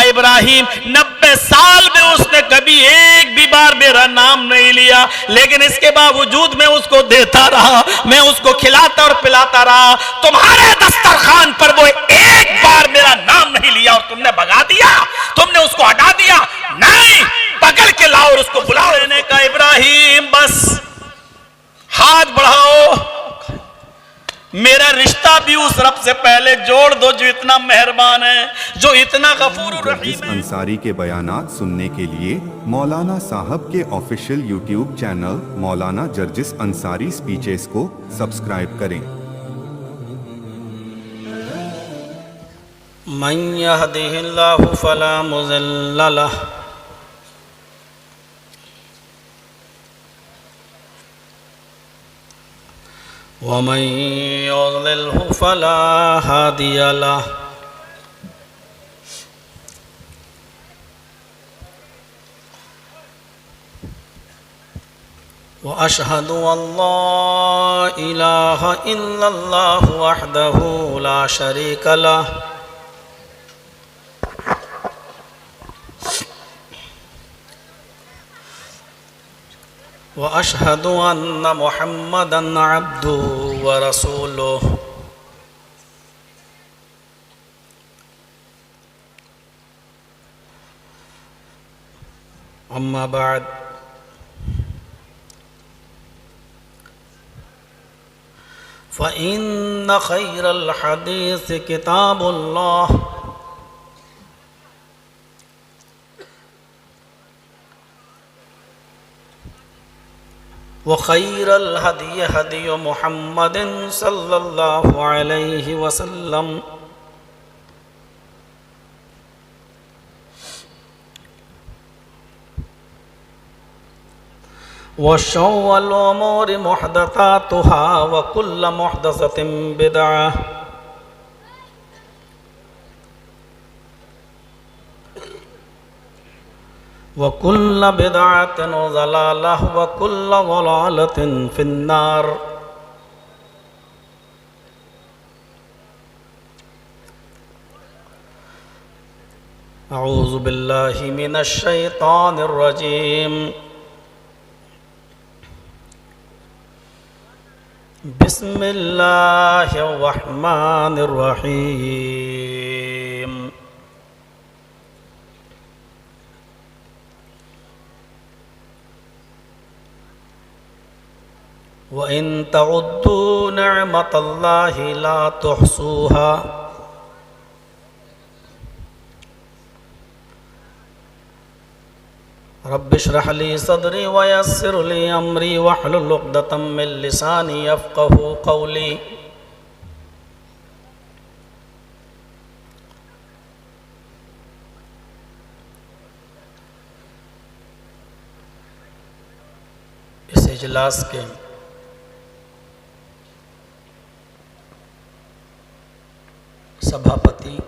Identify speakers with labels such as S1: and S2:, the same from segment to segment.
S1: इब्राहिम 90 साल में उसने कभी एक भी बार मेरा नाम नहीं लिया, लेकिन इसके बावजूद मैं उसको देता रहा, मैं उसको खिलाता और पिलाता रहा। तुम्हारे दस्तरखान पर वो एक बार मेरा नाम नहीं लिया और तुमने भगा दिया, तुमने उसको हटा दिया। नहीं, पकड़ के लाओ और उसको बुलाओ। लेने का इब्राहिम बस हाथ बढ़ाओ, मेरा रिश्ता भी उस रब से पहले जोड़ दो जो इतना मेहरबान है, जो इतना गफूर रहीम है।
S2: अंसारी के बयानात सुनने के लिए मौलाना साहब के ऑफिशियल यूट्यूब चैनल मौलाना जर्जिस अंसारी स्पीचेस को सब्सक्राइब करें।
S3: मन यहदिहिल्लाहु फला मुज़िल्ल लह व मन युज़लिल्हु फला हादिय लह। व अशहदु अल्ला इलाहा इल्लल्लाहु वहदहु ला शरीका लह व अशहदु अन्ना मुहम्मदन अब्दुहु व रसूलुहु। अम्मा बाद, फ़इन्न खैरल हदीस किताबुल्लाह व खैरल हदी हदी मुहम्मदिन सल्लल्लाहु अलैहि वसल्लम व शर्रुल उमूरि मुहदसातुहा व कुल्लु मुहदसतिन बिदअह व कुल्लु बिदअतिन ज़लालह व कुल्लु ज़लालतिन फिन्नार। अऊज़ु बिल्लाहि मिनश शैतानिर रजीम। बिस्मिल्लाहिर रहमानिर रहीम। व इन तउद्दू निअमतल्लाहि ला तुहसूहा रब्बिश्रह ली सदरी व यस्सिर ली अमरी वहलुल उक़दतम मिन लिसानी यफ़क़हू क़ौली। इस इजलास के सभापति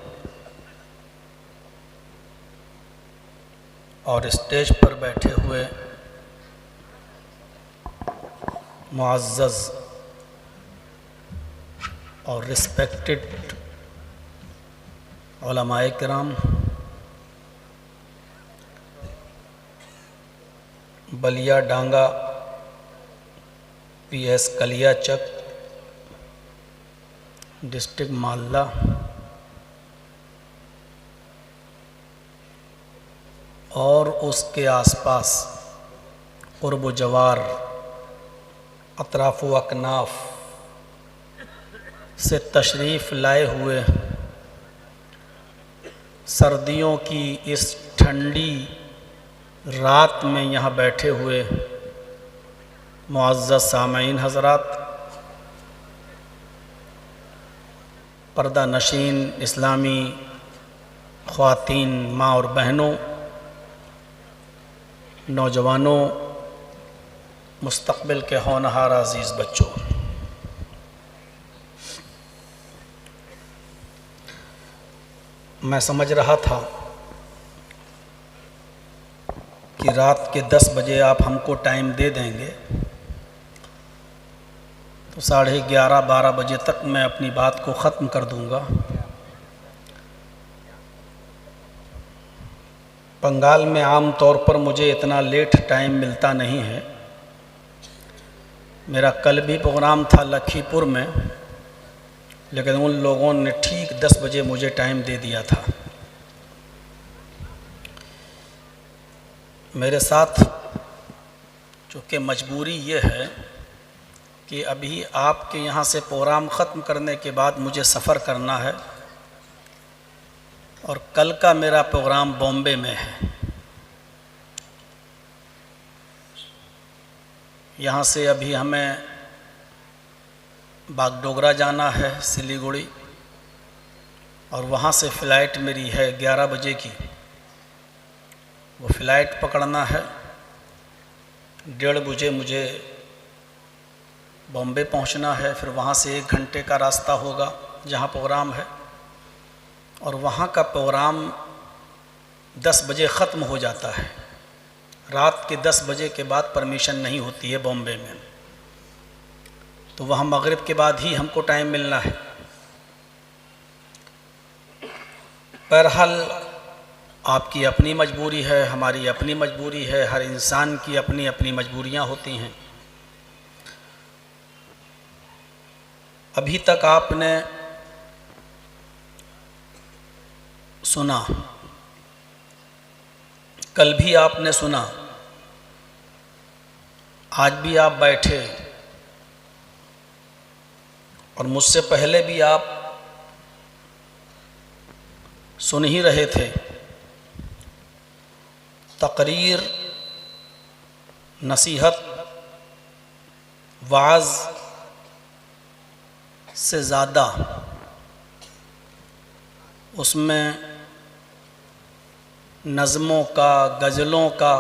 S3: और स्टेज पर बैठे हुए मुअज़्ज़ज़ और रिस्पेक्टेड उलमाए किराम, बलिया डांगा PS कलियाचक डिस्ट्रिक्ट मालदा, और उसके आसपास क़ुर्ब जवार अतराफ़ व अकनाफ़ से तशरीफ़ लाए हुए सर्दियों की इस ठंडी रात में यहाँ बैठे हुए मुअज़्ज़ज़ सामईन हज़रात, पर्दा नशीन इस्लामी ख़वातीन माँ और बहनों, नौजवानों, मुस्तक़बिल के होनहार अज़ीज़ बच्चों, मैं समझ रहा था कि रात के 10 बजे आप हमको टाइम दे देंगे तो 11:30-12 बजे तक मैं अपनी बात को ख़त्म कर दूंगा। बंगाल में आम तौर पर मुझे इतना लेट टाइम मिलता नहीं है। मेरा कल भी प्रोग्राम था लखीपुर में, लेकिन उन लोगों ने ठीक 10 बजे मुझे टाइम दे दिया था। मेरे साथ चूँकि मजबूरी ये है कि अभी आपके यहाँ से प्रोग्राम ख़त्म करने के बाद मुझे सफ़र करना है और कल का मेरा प्रोग्राम बॉम्बे में है। यहाँ से अभी हमें बागडोगरा जाना है, सिलीगुड़ी, और वहाँ से फ़्लाइट मेरी है 11 बजे की। वो फ़्लाइट पकड़ना है, 1:30 बजे मुझे बॉम्बे पहुँचना है। फिर वहाँ से 1 घंटे का रास्ता होगा जहाँ प्रोग्राम है, और वहाँ का प्रोग्राम 10 बजे ख़त्म हो जाता है। रात के 10 बजे के बाद परमिशन नहीं होती है बॉम्बे में, तो वहाँ मगरिब के बाद ही हमको टाइम मिलना है। बहरहाल आपकी अपनी मजबूरी है, हमारी अपनी मजबूरी है, हर इंसान की अपनी अपनी मजबूरियाँ होती हैं। अभी तक आपने सुना, कल भी आपने सुना, आज भी आप बैठे, और मुझसे पहले भी आप सुन ही रहे थे। तकरीर, नसीहत, वाज से ज़्यादा उसमें नज़मों का, गज़लों का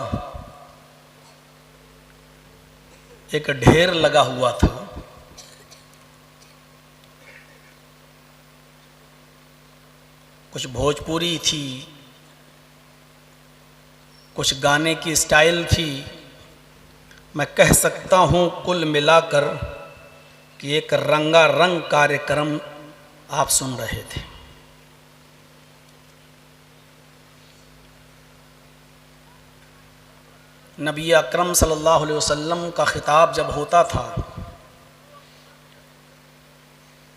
S3: एक ढेर लगा हुआ था। कुछ भोजपुरी थी, कुछ गाने की स्टाइल थी। मैं कह सकता हूँ कुल मिलाकर कि एक रंगारंग कार्यक्रम आप सुन रहे थे। नबी अकरम सल्लल्लाहु अलैहि वसल्लम का ख़िताब जब होता था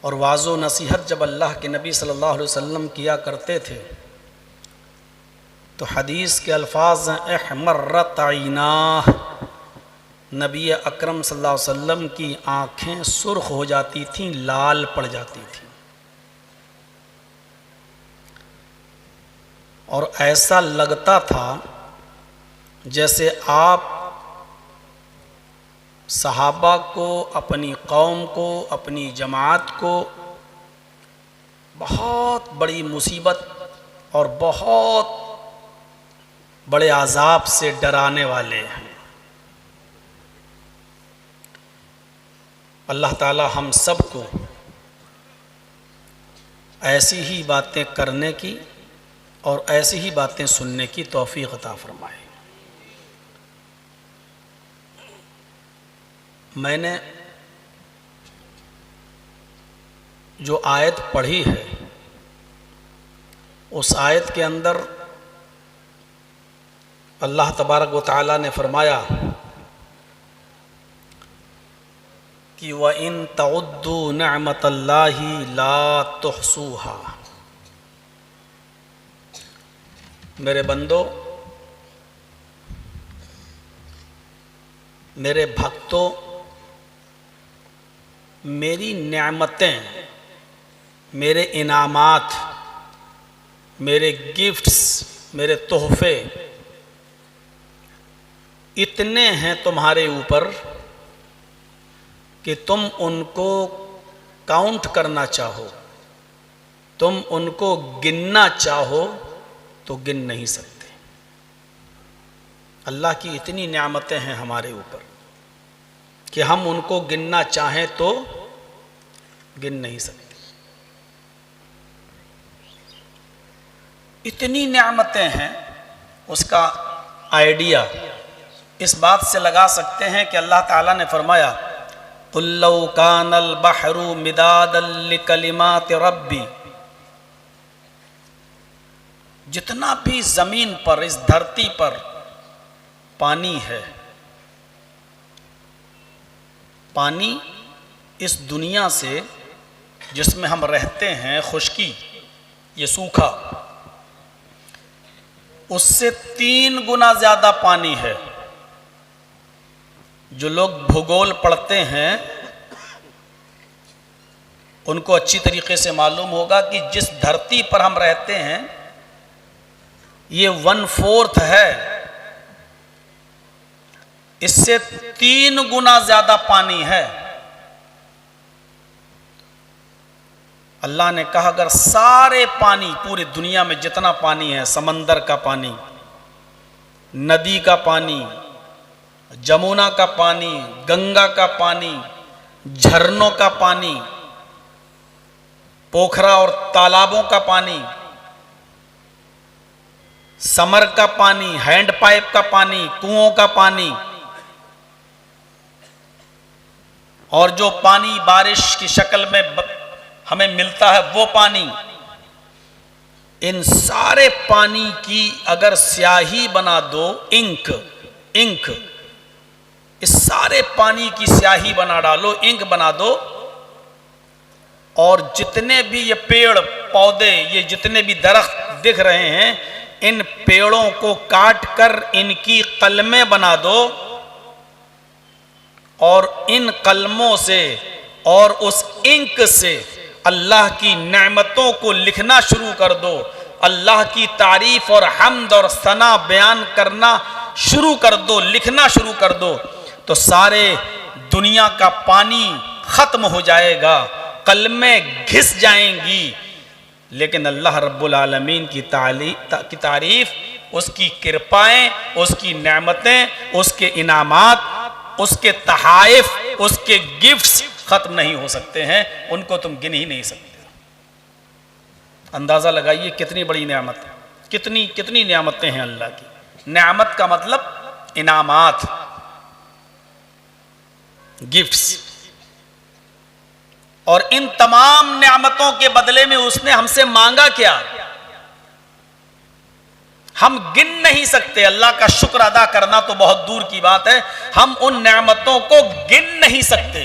S3: और वाज़ो नसीहत जब अल्लाह के नबी सल्लल्लाहु अलैहि वसल्लम किया करते थे, तो हदीस के अल्फाज हैं, अहमर्रत ऐनाह, नबी अकरम सल्लल्लाहु अलैहि वसल्लम की आँखें सुर्ख हो जाती थीं, लाल पड़ जाती थीं, और ऐसा लगता था जैसे आप सहाबा को, अपनी कौम को, अपनी जमात को बहुत बड़ी मुसीबत और बहुत बड़े अज़ाब से डराने वाले हैं। अल्लाह ताला हम सब को ऐसी ही बातें करने की और ऐसी ही बातें सुनने की तौफीक अता फरमाए। मैंने जो आयत पढ़ी है, उस आयत के अंदर अल्लाह तबारक व तआला ने फरमाया कि व इन तउद्दू निअमतल्लाहि ला तुहसूहा। मेरे बंदो, मेरे भक्तों, मेरी नेमतें, मेरे इनामात, मेरे गिफ्ट्स, मेरे तोहफे इतने हैं तुम्हारे ऊपर कि तुम उनको काउंट करना चाहो, तुम उनको गिनना चाहो तो गिन नहीं सकते। अल्लाह की इतनी नेमतें हैं हमारे ऊपर कि हम उनको गिनना चाहें तो गिन नहीं सकते। इतनी नेमतें हैं, उसका आइडिया इस बात से लगा सकते हैं कि अल्लाह ताला ने फरमाया, कुल लौ कानल बहरु मिदादल लिकलिमाति रब्बी, जितना भी जमीन पर, इस धरती पर पानी है, पानी इस दुनिया से जिसमें हम रहते हैं, खुश्की, ये सूखा, उससे 3 गुना ज्यादा पानी है। जो लोग भूगोल पढ़ते हैं उनको अच्छी तरीके से मालूम होगा कि जिस धरती पर हम रहते हैं ये 1/4 है, इससे 3 गुना ज्यादा पानी है। अल्लाह ने कहा अगर सारे पानी, पूरी दुनिया में जितना पानी है, समंदर का पानी, नदी का पानी, जमुना का पानी, गंगा का पानी, झरनों का पानी, पोखरा और तालाबों का पानी, समर का पानी, हैंड पाइप का पानी, कुओं का पानी, और जो पानी बारिश की शक्ल में हमें मिलता है वो पानी, इन सारे पानी की अगर स्याही बना दो, इंक, इस सारे पानी की स्याही बना डालो, इंक बना दो, और जितने भी ये पेड़ पौधे, ये जितने भी दरख्त दिख रहे हैं, इन पेड़ों को काट कर इनकी कलमें बना दो, और इन कलमों से और उस इंक से अल्लाह की नेमतों को लिखना शुरू कर दो, अल्लाह की तारीफ और हम्द और सना बयान करना शुरू कर दो, लिखना शुरू कर दो, तो सारे दुनिया का पानी खत्म हो जाएगा, कलमें घिस जाएंगी। लेकिन अल्लाह रब्बुल आलमीन की तारीफ, उसकी कृपाएं, उसकी नेमतें, उसके इनामात, उसके तहाइफ, उसके गिफ्ट्स खत्म नहीं हो सकते हैं, उनको तुम गिन ही नहीं सकते। अंदाजा लगाइए कितनी बड़ी नेमत है, कितनी नेमतें हैं अल्लाह की। नेमत का मतलब इनामात, गिफ्ट्स, और इन तमाम नेमतों के बदले में उसने हमसे मांगा क्या, हम गिन नहीं सकते। अल्लाह का शुक्र अदा करना तो बहुत दूर की बात है, हम उन नेमतों को गिन नहीं सकते।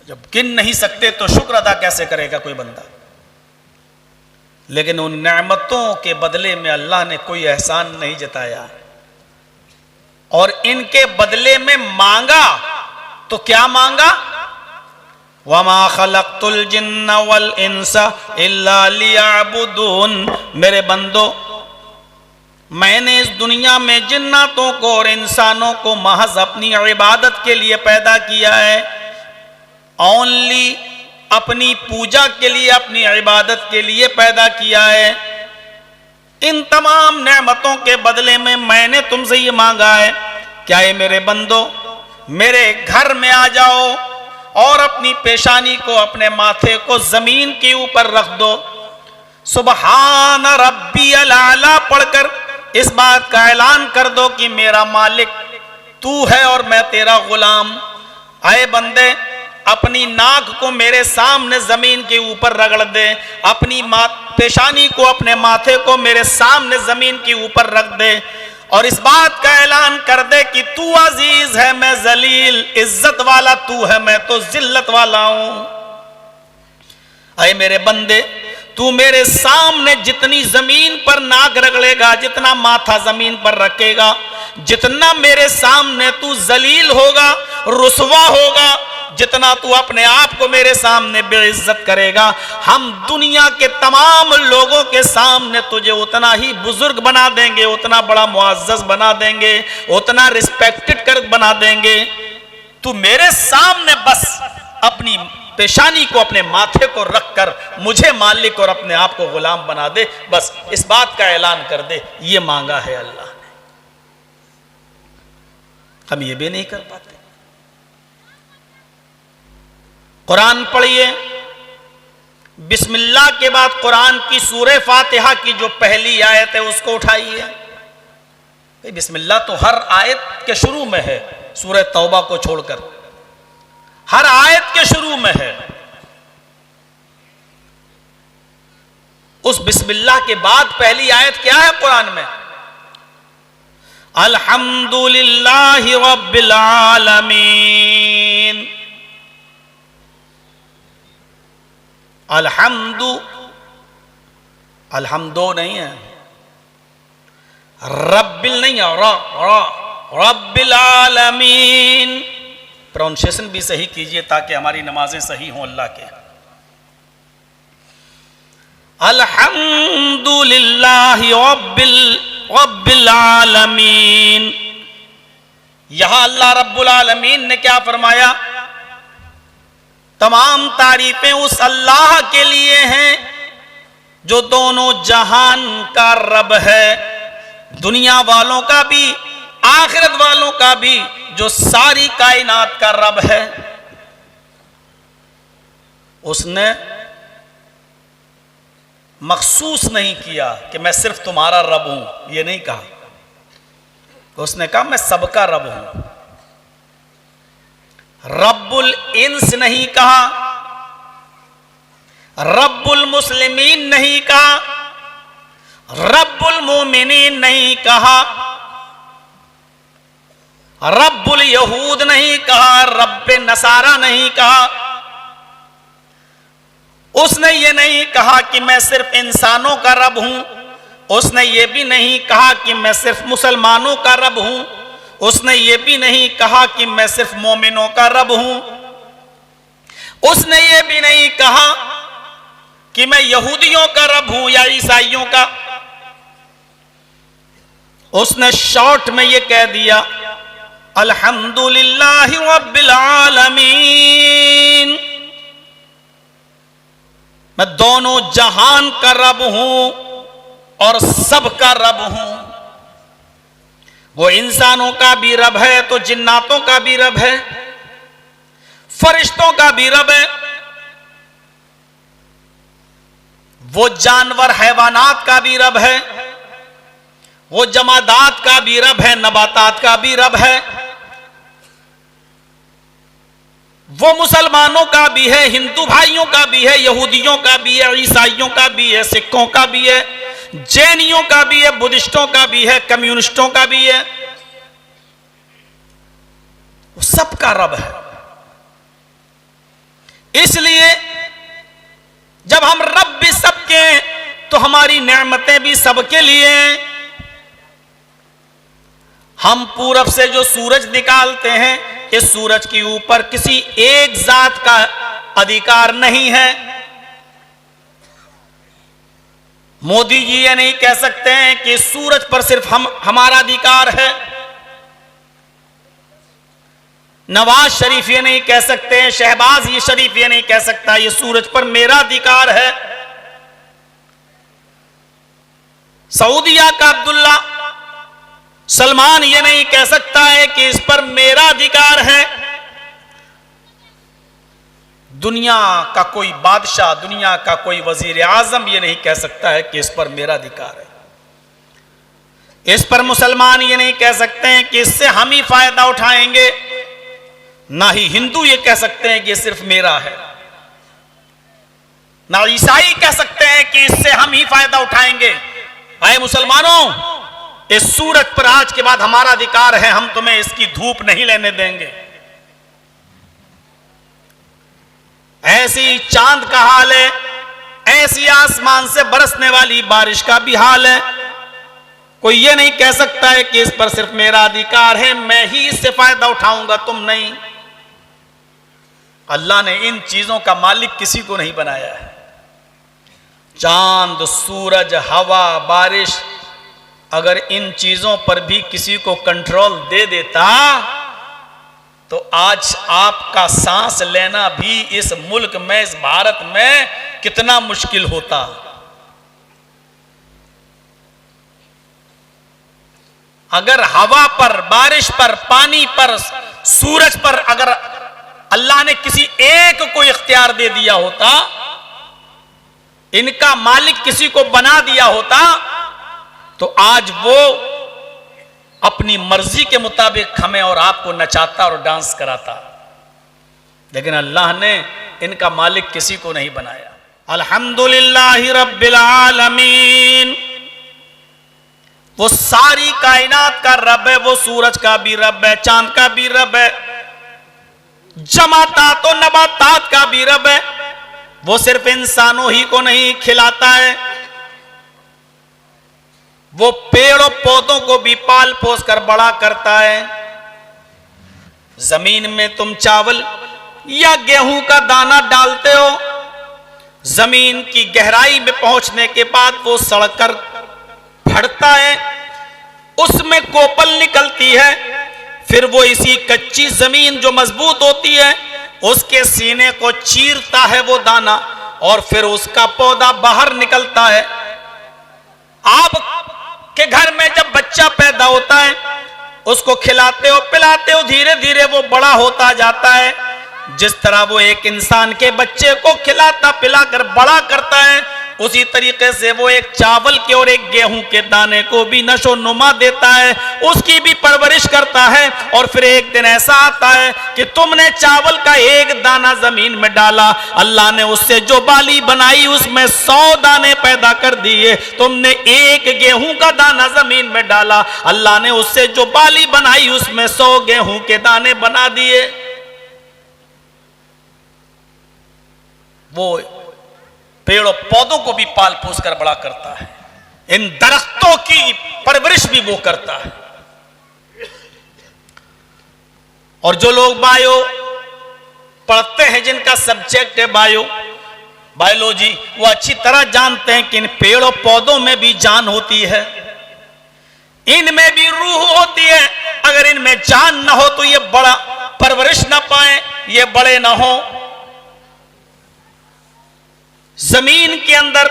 S3: जब गिन नहीं सकते तो शुक्र अदा कैसे करेगा कोई बंदा। लेकिन उन नेमतों के बदले में अल्लाह ने कोई एहसान नहीं जताया, और इनके बदले में मांगा तो क्या मांगा, वमा खलक़तुल जिन्ना वल इंसा इल्ला लियअबुदून। मेरे बंदो, मैंने इस दुनिया में जिन्नातों को और इंसानों को महज अपनी इबादत के लिए पैदा किया है, ओनली अपनी पूजा के लिए, अपनी इबादत के लिए पैदा किया है। इन तमाम नेमतों के बदले में मैंने तुमसे ये मांगा है, क्या है मेरे बंदो, मेरे घर में आ जाओ और अपनी पेशानी को, अपने माथे को जमीन के ऊपर रख दो, सुबहान रब्बियल आला पढ़कर इस बात का ऐलान कर दो कि मेरा मालिक तू है और मैं तेरा गुलाम। आए बंदे, अपनी नाक को मेरे सामने जमीन के ऊपर रगड़ दे, अपनी पेशानी को, अपने माथे को मेरे सामने जमीन के ऊपर रख दे, और इस बात का ऐलान कर दे कि तू अजीज है, मैं जलील, इज्जत वाला तू है, मैं तो जिल्लत वाला हूं। अरे मेरे बंदे, तू मेरे सामने जितनी जमीन पर नाक रगड़ेगा, जितना माथा जमीन पर रखेगा, जितना मेरे सामने तू जलील होगा, रुसवा होगा, जितना तू अपने आप को मेरे सामने बेइज्जत करेगा, हम दुनिया के तमाम लोगों के सामने तुझे उतना ही बुजुर्ग बना देंगे, उतना बड़ा मुअज़्ज़ज़ बना देंगे, उतना रिस्पेक्टेड कर बना देंगे। तू मेरे सामने बस अपनी पेशानी को, अपने माथे को रखकर मुझे मालिक और अपने आप को गुलाम बना दे, बस इस बात का ऐलान कर दे। ये मांगा है अल्लाह ने, हम ये भी नहीं कर पाते। कुरान पढ़िए, बिस्मिल्लाह के बाद कुरान की सूरह फातिहा की जो पहली आयत है उसको उठाइए। बिस्मिल्लाह तो हर आयत के शुरू में है, सूरह तौबा को छोड़कर हर आयत के शुरू में है। उस बिस्मिल्लाह के बाद पहली आयत क्या है कुरान में? अल्हम्दुलिल्लाहि रब्बिल आलमीन। अल्हम्दो नहीं है, रब्बिल नहीं है, रब्बिल आलमीन। प्रोनाउंसिएशन भी सही कीजिए ताकि हमारी नमाजें सही हों अल्लाह के। अल्हम्दुलिल्लाहि रब्बिल आलमीन। यहां अल्लाह रब्बुल आलमीन ने क्या फरमाया? तमाम तारीफें उस अल्लाह के लिए हैं जो दोनों जहान का रब है, दुनिया वालों का भी आखिरत वालों का भी, जो सारी कायनात का रब है। उसने मखसूस नहीं किया कि मैं सिर्फ तुम्हारा रब हूं, यह नहीं कहा। उसने कहा मैं सबका रब हूं। रब्बुल इंस नहीं कहा, रब्बुल मुस्लिमीन नहीं कहा, रब्बुल मोमिनीन नहीं कहा, रब्बुल यहूद नहीं कहा, रब्बे नसारा नहीं कहा। उसने ये नहीं कहा कि मैं सिर्फ इंसानों का रब हूं। उसने ये भी नहीं कहा कि मैं सिर्फ मुसलमानों का रब हूं। उसने ये भी नहीं कहा कि मैं सिर्फ मोमिनों का रब हूं। उसने ये भी नहीं कहा कि मैं यहूदियों का रब हूं या ईसाइयों का। उसने शॉर्ट में ये कह दिया अल्हम्दुलिल्लाहि रब्बिल आलमीन। मैं दोनों जहान का रब हूं और सबका रब हूं। वो इंसानों का भी रब है तो जिन्नातों का भी रब है, फरिश्तों का भी रब है। वो जानवर हैवानात का भी रब है, वो जमादात का भी रब है, नबातात का भी रब है। वो मुसलमानों का भी है, हिंदू भाइयों का भी है, यहूदियों का भी है, ईसाइयों का भी है, सिखों का भी है, जैनियों का भी है, बुद्धिस्टों का भी है, कम्युनिस्टों का भी है। वो सबका रब है। इसलिए जब हम रब भी सबके हैं तो हमारी नेमतें भी सबके लिए हैं। हम पूरब से जो सूरज निकालते हैं, इस सूरज के ऊपर किसी एक जात का अधिकार नहीं है। मोदी जी ये नहीं कह सकते हैं कि सूरज पर सिर्फ हमारा अधिकार है। नवाज शरीफ ये नहीं कह सकते हैं, शहबाज ये शरीफ ये नहीं कह सकता ये सूरज पर मेरा अधिकार है। सऊदिया का अब्दुल्ला सलमान ये नहीं कह सकता है कि इस पर मेरा अधिकार है। दुनिया का कोई बादशाह, दुनिया का कोई वजीर आजम ये नहीं कह सकता है कि इस पर मेरा अधिकार है। इस पर मुसलमान ये नहीं कह सकते हैं कि इससे हम ही फायदा उठाएंगे। ना ही हिंदू ये कह सकते हैं कि सिर्फ मेरा है, ना ईसाई कह सकते हैं कि इससे हम ही फायदा उठाएंगे। आए मुसलमानों, इस सूरज पर आज के बाद हमारा अधिकार है, हम तुम्हें इसकी धूप नहीं लेने देंगे। ऐसी चांद का हाल है, ऐसी आसमान से बरसने वाली बारिश का भी हाल है। कोई ये नहीं कह सकता है कि इस पर सिर्फ मेरा अधिकार है, मैं ही इससे फायदा उठाऊंगा, तुम नहीं। अल्लाह ने इन चीजों का मालिक किसी को नहीं बनाया है। चांद, सूरज, हवा, बारिश, अगर इन चीजों पर भी किसी को कंट्रोल दे देता तो आज आपका सांस लेना भी इस मुल्क में, इस भारत में कितना मुश्किल होता। अगर हवा पर, बारिश पर, पानी पर, सूरज पर अगर अल्लाह ने किसी एक को इख्तियार दे दिया होता, इनका मालिक किसी को बना दिया होता, तो आज वो अपनी मर्जी के मुताबिक हमें और आपको नचाता और डांस कराता। लेकिन अल्लाह ने इनका मालिक किसी को नहीं बनाया।
S1: अल्हम्दुलिल्लाहि रब्बिल आलमीन। वो सारी कायनात का रब है, वो सूरज का भी रब है, चांद का भी रब है, जमातात और नबातात का भी रब है। वो सिर्फ इंसानों ही को नहीं खिलाता है, वो पेड़ और पौधों को भी पाल पोस कर बड़ा करता है। जमीन में तुम चावल या गेहूं का दाना डालते हो, जमीन की गहराई में पहुंचने के बाद वो सड़कर फटता है, उसमें कोपल निकलती है, फिर वो इसी कच्ची जमीन जो मजबूत होती है उसके सीने को चीरता है वो दाना, और फिर उसका पौधा बाहर निकलता है। आप के घर में जब बच्चा पैदा होता है उसको खिलाते हो पिलाते हो, धीरे धीरे वो बड़ा होता जाता है। जिस तरह वो एक इंसान के बच्चे को खिलाता पिलाकर बड़ा करता है, उसी तरीके से वो एक चावल के और एक गेहूं के दाने को भी नशो नुमा देता है, उसकी भी परवरिश करता है। और फिर एक दिन ऐसा आता है कि तुमने चावल का एक दाना जमीन में डाला, अल्लाह ने उससे जो बाली बनाई उसमें 100 दाने पैदा कर दिए। तुमने एक गेहूं का दाना जमीन में डाला, अल्लाह ने उससे जो बाली बनाई उसमें 100 गेहूं के दाने बना दिए। वो पेड़ और पौधों को भी पाल पोस कर बड़ा करता है, इन दरख्तों की परवरिश भी वो करता है। और जो लोग बायो पढ़ते हैं, जिनका सब्जेक्ट है बायोलॉजी, वो अच्छी तरह जानते हैं कि इन पेड़ और पौधों में भी जान होती है, इनमें भी रूह होती है। अगर इनमें जान ना हो तो ये बड़ा परवरिश ना पाए, ये बड़े ना हो। जमीन के अंदर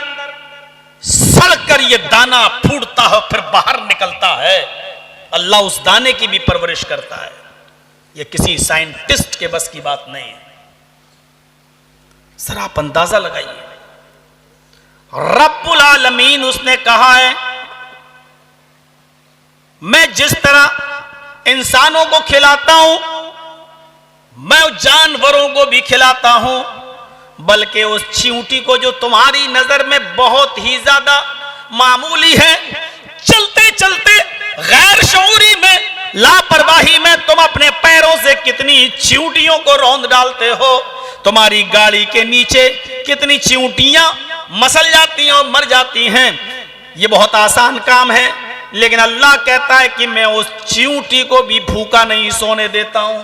S1: सड़कर ये दाना फूटता है, फिर बाहर निकलता है, अल्लाह उस दाने की भी परवरिश करता है। ये किसी साइंटिस्ट के बस की बात नहीं है। सर आप अंदाजा लगाइए, रब्बुल आलमीन उसने कहा है, मैं जिस तरह इंसानों को खिलाता हूं मैं जानवरों को भी खिलाता हूं, बल्कि उस चींटी को जो तुम्हारी नजर में बहुत ही ज्यादा मामूली है, चलते चलते गैर शऊरी में लापरवाही में तुम अपने पैरों से कितनी चींटियों को रौंद डालते हो। तुम्हारी गाड़ी के नीचे कितनी चींटियां मसल जाती हैं और मर जाती हैं। ये बहुत आसान काम है, लेकिन अल्लाह कहता है कि मैं उस चींटी को भी भूखा नहीं सोने देता हूं।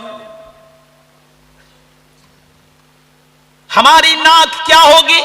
S1: हमारी नाक क्या होगी?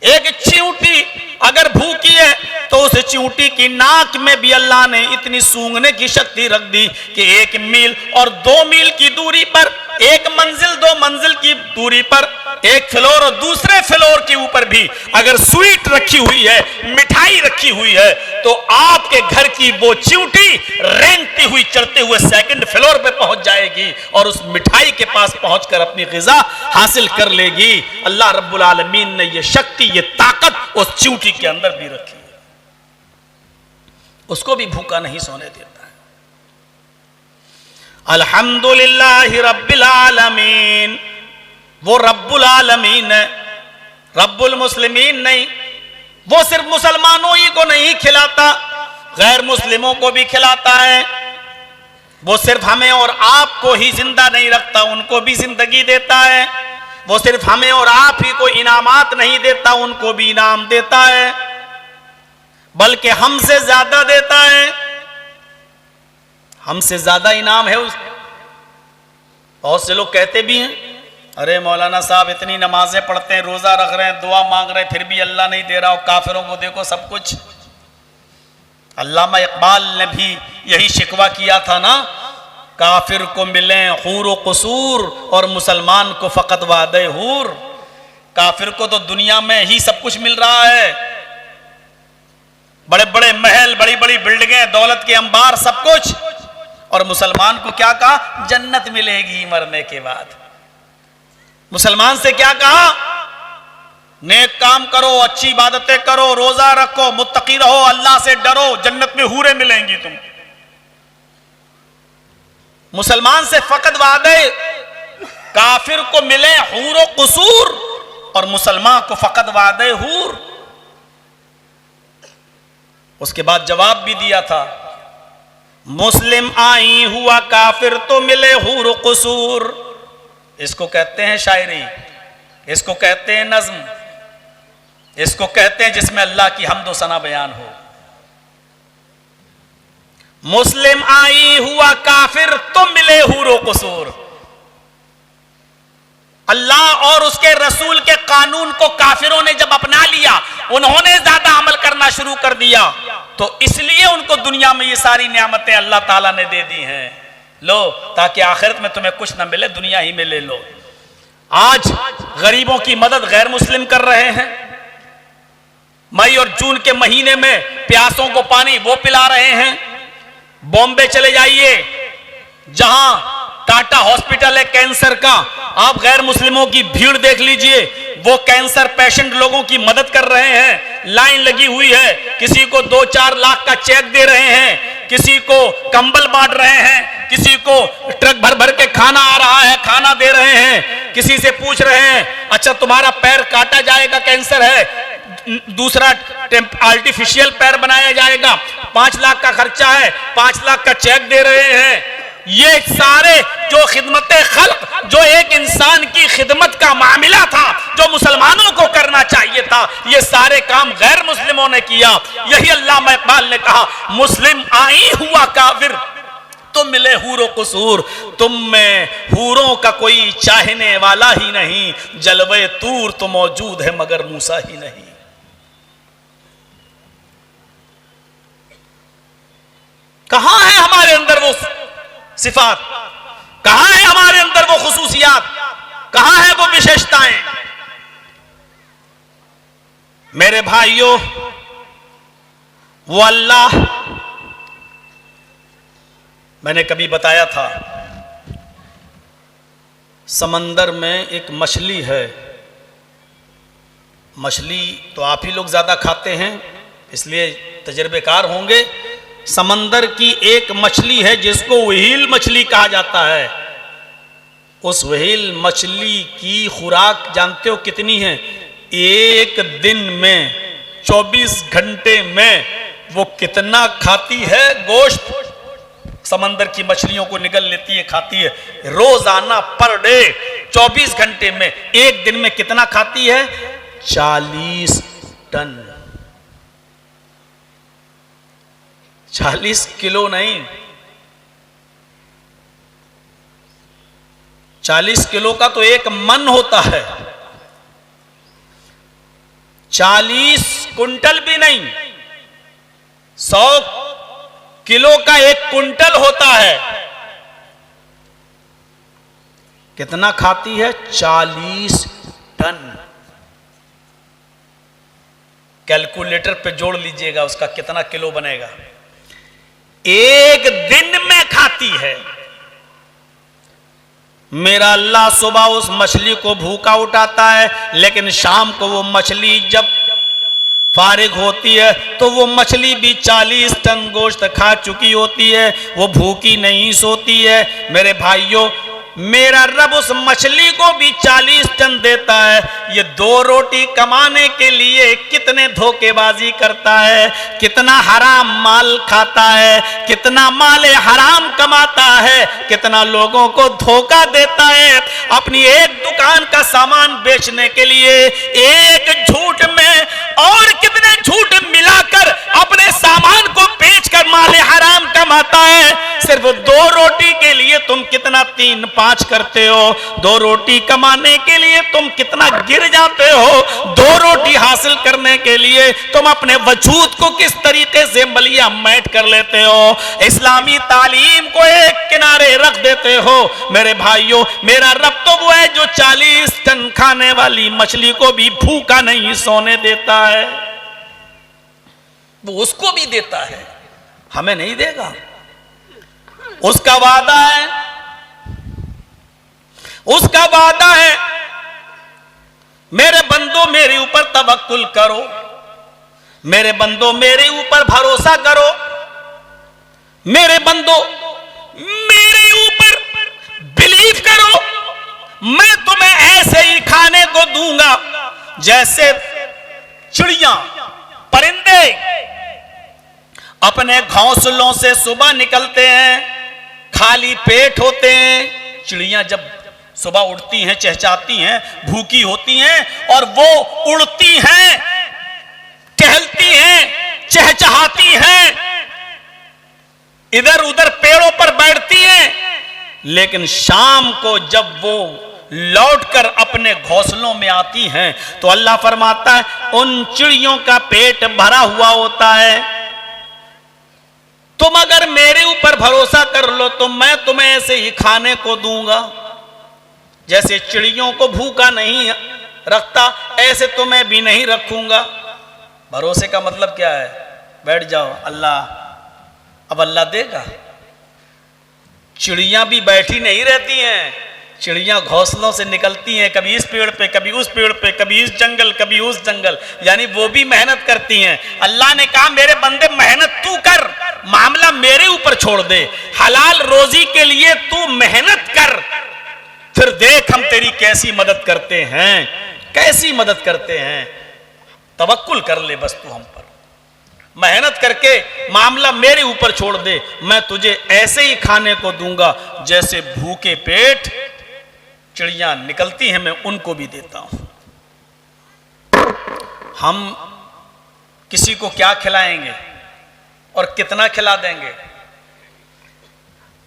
S1: एक चींटी अगर भूखी है तो उस चींटी की नाक में भी अल्लाह ने इतनी सूंघने की शक्ति रख दी कि 1 मील और 2 मील की दूरी पर, 1 मंजिल 2 मंजिल की दूरी पर, एक फ्लोर और दूसरे फ्लोर के ऊपर भी अगर स्वीट रखी हुई है, मिठाई रखी हुई है, तो आपके घर की वो चींटी रेंगती हुई चढ़ते हुए 2nd फ्लोर पे पहुंच जाएगी और उस मिठाई के पास पहुंचकर अपनी ग़िज़ा हासिल कर लेगी। अल्लाह रब्बुल आलमीन ने ये शक्ति, ये ताकत उस चींटी के अंदर भी रखी है, उसको भी भूखा नहीं सोने देता है। अल्हम्दुलिल्लाहि रब्बिल आलमीन, वो रब्बुल आलमीन है, रब्बुल मुस्लिमीन नहीं। वो सिर्फ मुसलमानों ही को नहीं खिलाता, गैर मुस्लिमों को भी खिलाता है। वो सिर्फ हमें और आपको ही जिंदा नहीं रखता, उनको भी जिंदगी देता है। वो सिर्फ हमें और आप ही को इनामात नहीं देता, उनको भी इनाम देता है, बल्कि हमसे ज्यादा देता है। हमसे ज्यादा इनाम है उस। बहुत से लोग कहते भी हैं, अरे मौलाना साहब इतनी नमाजें पढ़ते हैं, रोजा रख रहे हैं, दुआ मांग रहे हैं, फिर भी अल्लाह नहीं दे रहा, और काफिरों को देखो सब कुछ। अल्लामा इकबाल ने भी यही शिकवा किया था ना, काफिर को मिले हूर व कसूर और मुसलमान को फकत वादे हूर। काफिर को तो दुनिया में ही सब कुछ मिल रहा है, बड़े बड़े महल, बड़ी बड़ी बिल्डिंगें, दौलत के अंबार, सब कुछ। और मुसलमान को क्या कहा? जन्नत मिलेगी मरने के बाद। मुसलमान से क्या कहा? नेक काम करो, अच्छी इबादतें करो, रोजा रखो, मुत्तकी रहो, अल्लाह से डरो, जन्नत में हूरें मिलेंगी तुम। मुसलमान से फकत वादे, काफिर को मिले हूर व कसूर
S3: और मुसलमान को फकत वादे हूर। उसके बाद जवाब भी दिया था, मुस्लिम आई हुआ काफिर तो मिले हूर कसूर। इसको कहते हैं शायरी, इसको कहते हैं नज्म, इसको कहते हैं जिसमें अल्लाह की हम्द व सना बयान हो। मुस्लिम आई हुआ काफिर तो मिले हूर कसूर। अल्लाह और उसके रसूल के कानून को काफिरों ने जब अपना लिया, उन्होंने ज्यादा अमल करना शुरू कर दिया, तो इसलिए उनको दुनिया में ये सारी नियामतें अल्लाह ताला ने दे दी हैं। लो, ताकि आखिरत में तुम्हें कुछ ना मिले, दुनिया ही में ले लो। आज गरीबों की मदद गैर मुस्लिम कर रहे हैं। मई और जून के महीने में प्यासों को पानी वो पिला रहे हैं। बॉम्बे चले जाइए, जहां टाटा हॉस्पिटल है कैंसर का, आप गैर मुस्लिमों की भीड़ देख लीजिए। वो कैंसर पेशेंट लोगों की मदद कर रहे हैं, लाइन लगी हुई है। किसी को 2-4 लाख का चेक दे रहे हैं, किसी को कंबल बांट रहे हैं, किसी को ट्रक भर भर के खाना आ रहा है, खाना दे रहे हैं। किसी से पूछ रहे हैं, अच्छा तुम्हारा पैर काटा जाएगा, कैंसर है, दूसरा आर्टिफिशियल पैर बनाया जाएगा, 5 लाख का खर्चा है, 5 लाख का चेक दे रहे हैं। ये सारे जो खिदमत खल्क, जो एक इंसान की खिदमत का मामला था, जो मुसलमानों को करना चाहिए था, ये सारे काम गैर मुस्लिमों ने किया। यही अल्लामा इकबाल ने कहा, मुस्लिम आई हुआ काफिर तो मिले हूरो कसूर। तुम में हूरों का कोई चाहने वाला ही नहीं, जलवे तूर तो मौजूद है मगर मूसा ही नहीं। कहां है हमारे अंदर वो सिफात, कहां है हमारे अंदर वो खुसूसियात, कहां है वो विशेषताएं? मेरे भाइयों, वो अल्लाह, मैंने कभी बताया था, समंदर में एक मछली है। मछली तो आप ही लोग ज्यादा खाते हैं, इसलिए तजर्बेकार होंगे। समंदर की एक मछली है जिसको व्हेल मछली कहा जाता है। उस व्हेल मछली की खुराक जानते हो कितनी है? एक दिन में 24 घंटे में वो कितना खाती है गोश्त। समंदर की मछलियों को निगल लेती है, खाती है रोजाना, पर डे, 24 घंटे में। एक दिन में कितना खाती है? 40 टन। 40 किलो नहीं, 40 किलो का तो एक मन होता है। 40 कुंटल भी नहीं, 100 किलो का एक कुंटल होता है। कितना खाती है? 40 टन। कैलकुलेटर पे जोड़ लीजिएगा उसका कितना किलो बनेगा। एक दिन में खाती है। मेरा अल्लाह सुबह उस मछली को भूखा उठाता है, लेकिन शाम को वो मछली जब फारिग होती है तो वो मछली भी 40 टन गोश्त खा चुकी होती है। वो भूखी नहीं सोती है। मेरे भाइयों, मेरा रब उस मछली को भी 40 टन देता है। ये 2 रोटी कमाने के लिए कितने धोखेबाजी करता है, कितना हराम माल खाता है, कितना माल हराम कमाता है, कितना लोगों को धोखा देता है। अपनी एक दुकान का सामान बेचने के लिए एक झूठ में और कितने झूठ मिलाकर अपने सामान को बेचकर माल हराम कमाता है। सिर्फ 2 रोटी के लिए तुम कितना 3-5 करते हो। 2 रोटी कमाने के लिए तुम कितना गिर जाते हो। 2 रोटी हासिल करने के लिए तुम अपने वजूद को किस तरीके से मलिया मैट कर लेते हो। इस्लामी तालीम को एक किनारे रख देते हो। मेरे भाइयों, मेरा रब तो वो है जो 40 टन खाने वाली मछली को भी भूखा नहीं सोने देता है। वो उसको भी देता है, हमें नहीं देगा। उसका वादा है, उसका वादा है, मेरे बंदो मेरे ऊपर तवक्कुल करो, मेरे बंदो मेरे ऊपर भरोसा करो, मेरे बंदो मेरे ऊपर बिलीव करो, मैं तुम्हें ऐसे ही खाने को दूंगा जैसे चिड़िया परिंदे अपने घोंसलों से सुबह निकलते हैं, खाली पेट होते हैं। चिड़िया जब सुबह उड़ती हैं, चहचहाती हैं, भूखी होती हैं और वो उड़ती हैं, टहलती हैं, चहचहाती हैं, इधर उधर पेड़ों पर बैठती हैं, लेकिन शाम को जब वो लौटकर अपने घोंसलों में आती हैं तो अल्लाह फरमाता है उन चिड़ियों का पेट भरा हुआ होता है। तुम अगर मेरे ऊपर भरोसा कर लो तो मैं तुम्हें ऐसे ही खाने को दूंगा। जैसे चिड़ियों को भूखा नहीं रखता ऐसे तुम्हें भी नहीं रखूंगा। भरोसे का मतलब क्या है? बैठ जाओ, अल्लाह, अब अल्लाह देगा। चिड़ियां भी बैठी नहीं रहती हैं, चिड़ियां घोंसलों से निकलती हैं, कभी इस पेड़ पे, कभी उस पेड़ पे, कभी इस जंगल, कभी उस जंगल, यानी वो भी मेहनत करती हैं। अल्लाह ने कहा मेरे बंदे मेहनत तू कर, मामला मेरे ऊपर छोड़ दे, हलाल रोजी के लिए तू मेहनत कर, फिर देख हम तेरी कैसी मदद करते हैं, कैसी मदद करते हैं। तवक्कुल कर ले बस तू हम पर, मेहनत करके मामला मेरे ऊपर छोड़ दे, मैं तुझे ऐसे ही खाने को दूंगा जैसे भूखे पेट चिड़ियां निकलती हैं, मैं उनको भी देता हूं। हम किसी को क्या खिलाएंगे और कितना खिला देंगे?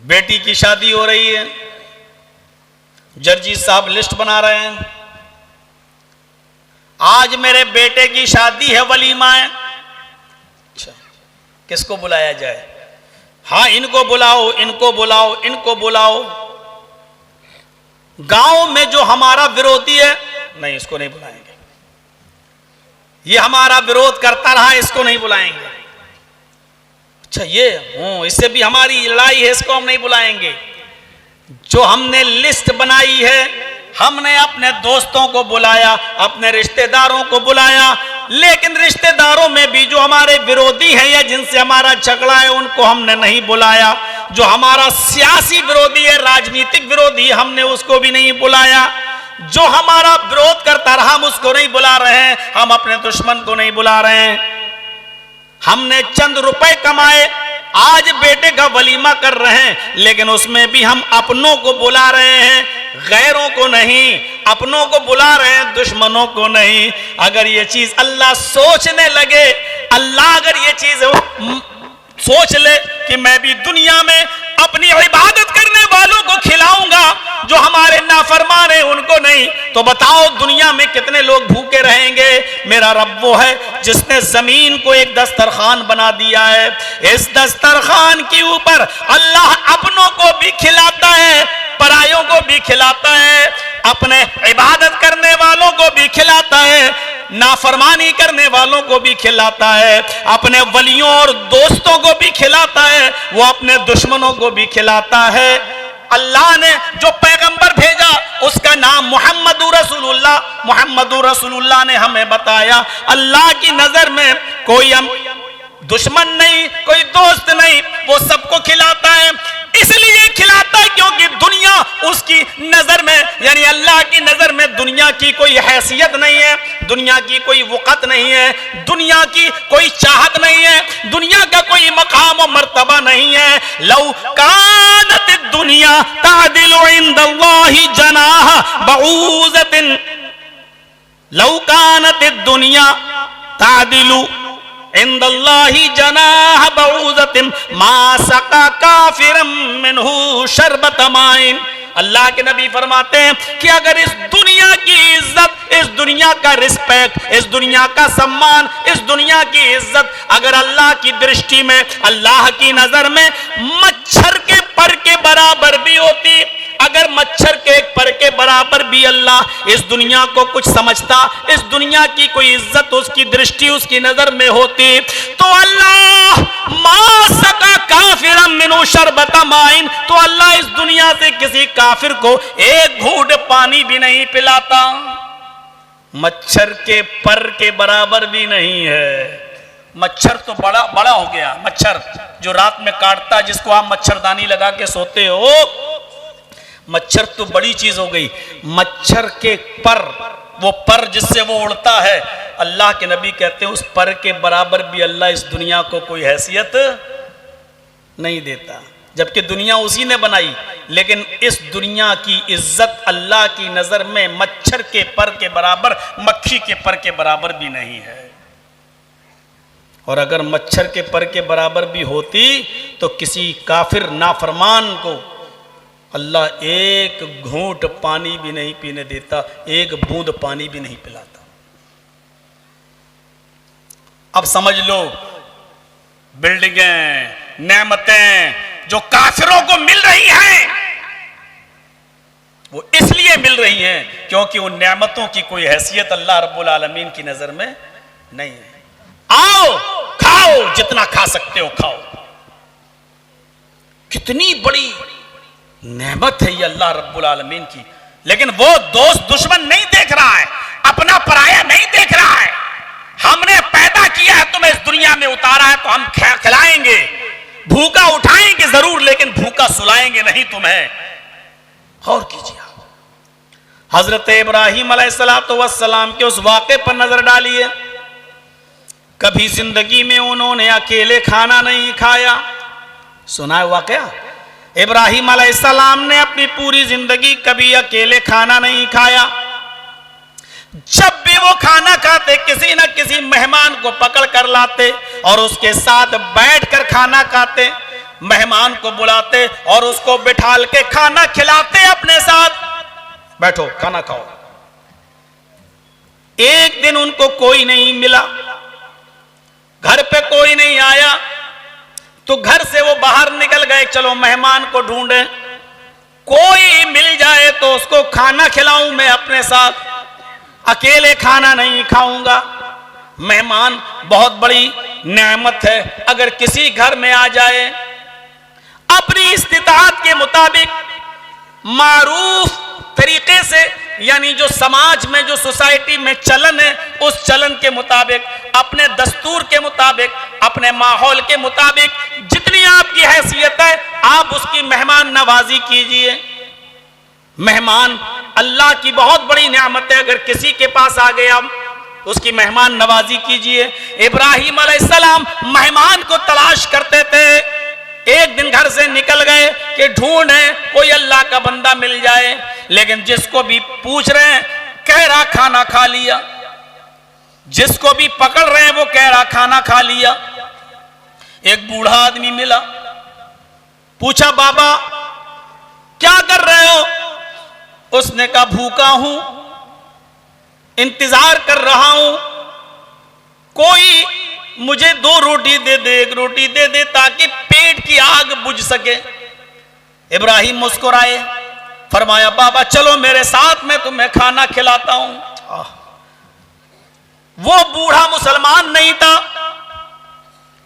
S3: बेटी की शादी हो रही है, जर्जी साहब लिस्ट बना रहे हैं, आज मेरे बेटे की शादी है, वलीमा है, अच्छा किसको बुलाया जाए? हाँ इनको बुलाओ, इनको बुलाओ, इनको बुलाओ। गांव में जो हमारा विरोधी है, नहीं इसको नहीं बुलाएंगे, ये हमारा विरोध करता रहा, इसको नहीं बुलाएंगे। अच्छा ये इससे भी हमारी लड़ाई है, इसको हम नहीं बुलाएंगे। जो हमने लिस्ट बनाई है, हमने अपने दोस्तों को बुलाया, अपने रिश्तेदारों को बुलाया, लेकिन रिश्तेदारों में भी जो हमारे विरोधी हैं या जिनसे हमारा झगड़ा है उनको हमने नहीं बुलाया। जो हमारा सियासी विरोधी है, राजनीतिक विरोधी, हमने उसको भी नहीं बुलाया। जो हमारा विरोध करता रहा हम उसको नहीं बुला रहे हैं, हम अपने दुश्मन को नहीं बुला रहे हैं। हमने चंद रुपए कमाए, आज बेटे का वलीमा कर रहे हैं, लेकिन उसमें भी हम अपनों को बुला रहे हैं, गैरों को नहीं। अपनों को बुला रहे हैं, दुश्मनों को नहीं। अगर ये चीज अल्लाह सोचने लगे, अल्लाह अगर ये चीज सोच ले कि मैं भी दुनिया में अपनी इबादत करने वालों को खिलाऊंगा, जो हमारे नाफरमान हैं उनको नहीं, तो बताओ दुनिया में कितने लोग भूखे रहेंगे। मेरा रब वो है जिसने जमीन को एक दस्तरखान बना दिया है, इस दस्तरखान के ऊपर अल्लाह अपनों को भी खिलाता है, परायों को भी खिलाता है, अपने इबादत करने वालों को भी खिलाता है, नाफरमानी करने वालों को भी खिलाता है, अपने वलियों और दोस्तों को भी खिलाता है, वो अपने दुश्मनों को भी खिलाता है। अल्लाह ने जो पैगंबर भेजा उसका नाम मुहम्मदुर रसूलुल्लाह, मुहम्मदुर रसूलुल्लाह ने हमें बताया अल्लाह की नजर में कोई दुश्मन नहीं, कोई दोस्त नहीं, वो सबको खिलाता है। इसलिए खिलाता है क्योंकि दुनिया उसकी नजर में, यानी अल्लाह की नजर में दुनिया की कोई हैसियत नहीं है, दुनिया की कोई वक़्त नहीं है, दुनिया की कोई चाहत नहीं है, दुनिया का कोई मकाम और मर्तबा नहीं है। लौ कानत दुनिया तादिलु इंदल्लाहि जनाह बऊज़तिन, लौ कानत दुनिया तादिलु इंदल्लाहि जनाह बऊज़तिन मा सका काफिरम मिन्हु शरबत माइन। अल्लाह के नबी फरमाते हैं कि अगर इस दुनिया की इज्जत, इस दुनिया का रिस्पेक्ट, इस दुनिया का सम्मान, इस दुनिया की इज्जत अगर अल्लाह की दृष्टि में, अल्लाह की नजर में मच्छर के पर के बराबर भी होती, अगर मच्छर के एक पर के बराबर भी अल्लाह इस दुनिया को कुछ समझता, इस दुनिया की कोई इज्जत उसकी दृष्टि उसकी नजर में होती, तो अल्लाह मा सका काफिरम मिनु शरबत माइन, तो अल्लाह इस दुनिया से किसी काफिर को एक घूंट पानी भी नहीं पिलाता। मच्छर के पर के बराबर भी नहीं है। मच्छर तो बड़ा बड़ा हो गया, मच्छर जो रात में काटता, जिसको आप मच्छरदानी लगा के सोते हो, मच्छर तो बड़ी चीज हो गई। मच्छर के पर वो पर जिससे वो उड़ता है, अल्लाह के नबी कहते हैं उस पर के बराबर भी अल्लाह इस दुनिया को कोई हैसियत नहीं देता, जबकि दुनिया उसी ने बनाई। लेकिन इस दुनिया की इज्जत अल्लाह की नज़र में मच्छर के पर के बराबर, मक्खी के पर के बराबर भी नहीं है। और अगर मच्छर के पर के बराबर भी होती तो किसी काफिर नाफरमान को अल्लाह एक घूंट पानी भी नहीं पीने देता, एक बूंद पानी भी नहीं पिलाता। अब समझ लो, बिल्डिंगें, नेमतें जो काफिरों को मिल रही हैं, वो इसलिए मिल रही हैं क्योंकि उन नेमतों की कोई हैसियत अल्लाह रब्बुल आलमीन की नजर में नहीं है। आओ खाओ, जितना खा सकते हो खाओ। कितनी बड़ी नेमत है ये अल्लाह रब्बुल आलमीन की, लेकिन वो दोस्त दुश्मन नहीं देख रहा है, अपना पराया नहीं देख रहा है। हमने पैदा किया है, तुम्हें इस दुनिया में उतारा है, तो हम खिलाएंगे, भूखा उठाएंगे जरूर, लेकिन भूखा सुलाएंगे नहीं तुम्हें। और कीजिए, हजरत इब्राहीम अलैहिस्सलाम के उस वाक़े पर नजर डालिए। कभी जिंदगी में उन्होंने अकेले खाना नहीं खाया। सुना है वाक़या? इब्राहीम अलैहिस्सलाम ने अपनी पूरी जिंदगी कभी अकेले खाना नहीं खाया। जब भी वो खाना खाते, किसी न किसी मेहमान को पकड़ कर लाते और उसके साथ बैठकर खाना खाते, मेहमान को बुलाते और उसको बिठाल के खाना खिलाते अपने साथ। बैठो खाना खाओ। एक दिन उनको कोई नहीं मिला, घर पे कोई नहीं आया, तो घर से वो बाहर निकल गए, चलो मेहमान को ढूंढे, कोई मिल जाए तो उसको खाना खिलाऊं मैं अपने साथ, अकेले खाना नहीं खाऊंगा। मेहमान बहुत बड़ी नेमत है, अगर किसी घर में आ जाए, अपनी इस्तिताअत के मुताबिक मारूफ तरीके से, यानी जो समाज में, जो सोसाइटी में चलन है, उस चलन के मुताबिक, अपने दस्तूर के मुताबिक, अपने माहौल के मुताबिक, जितनी आपकी हैसियत है आप उसकी मेहमान नवाजी कीजिए। मेहमान अल्लाह की बहुत बड़ी नेमत है, अगर किसी के पास आ गया उसकी मेहमान नवाजी कीजिए। इब्राहीम अलैहिस्सलाम मेहमान को तलाश करते थे। एक दिन घर से निकल गए कि ढूंढे कोई अल्लाह का बंदा मिल जाए, लेकिन जिसको भी पूछ रहे हैं कह रहा खाना खा लिया, जिसको भी पकड़ रहे हैं वो कह रहा खाना खा लिया। एक बूढ़ा आदमी मिला, पूछा बाबा क्या कर रहे हो? उसने कहा भूखा हूं, इंतजार कर रहा हूं, कोई मुझे 2 रोटी दे दे, 1 रोटी दे दे ताकि पेट की आग बुझ सके। इब्राहीम मुस्कुराए, फरमाया बाबा चलो मेरे साथ, मैं तुम्हें खाना खिलाता हूं। वो बूढ़ा मुसलमान नहीं था,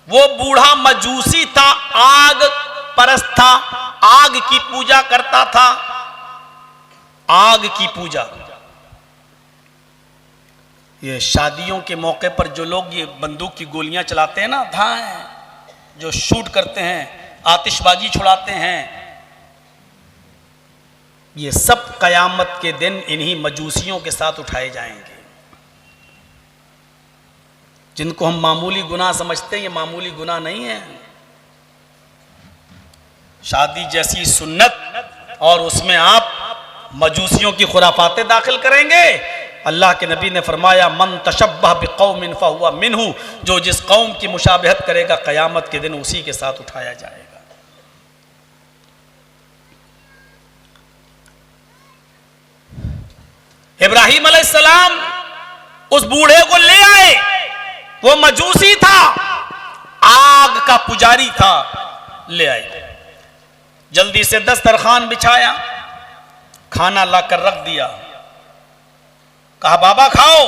S3: वो बूढ़ा मजूसी था, आग परस्त था, आग की पूजा करता था, आग की पूजा। ये शादियों के मौके पर जो लोग ये बंदूक की गोलियां चलाते हैं ना, धाएं जो शूट करते हैं, आतिशबाजी छुड़ाते हैं, ये सब कयामत के दिन इन्हीं मजूसियों के साथ उठाए जाएंगे। जिनको हम मामूली गुनाह समझते हैं, ये मामूली गुनाह नहीं है। शादी जैसी सुन्नत और उसमें आप मजूसियों की खुराफातें दाखिल करेंगे। अल्लाह के नबी ने फरमाया मन तशब्बह बिकौमिन फहुवा मिनहु, जो जिस कौम की मुशाबहत करेगा क़यामत के दिन उसी के साथ उठाया जाएगा। इब्राहीम अलैहिस्सलाम उस बूढ़े को ले आए, वो मजूसी था, आग का पुजारी था, ले आए। जल्दी से दस्तरखान बिछाया, खाना लाकर रख दिया, कहा बाबा खाओ।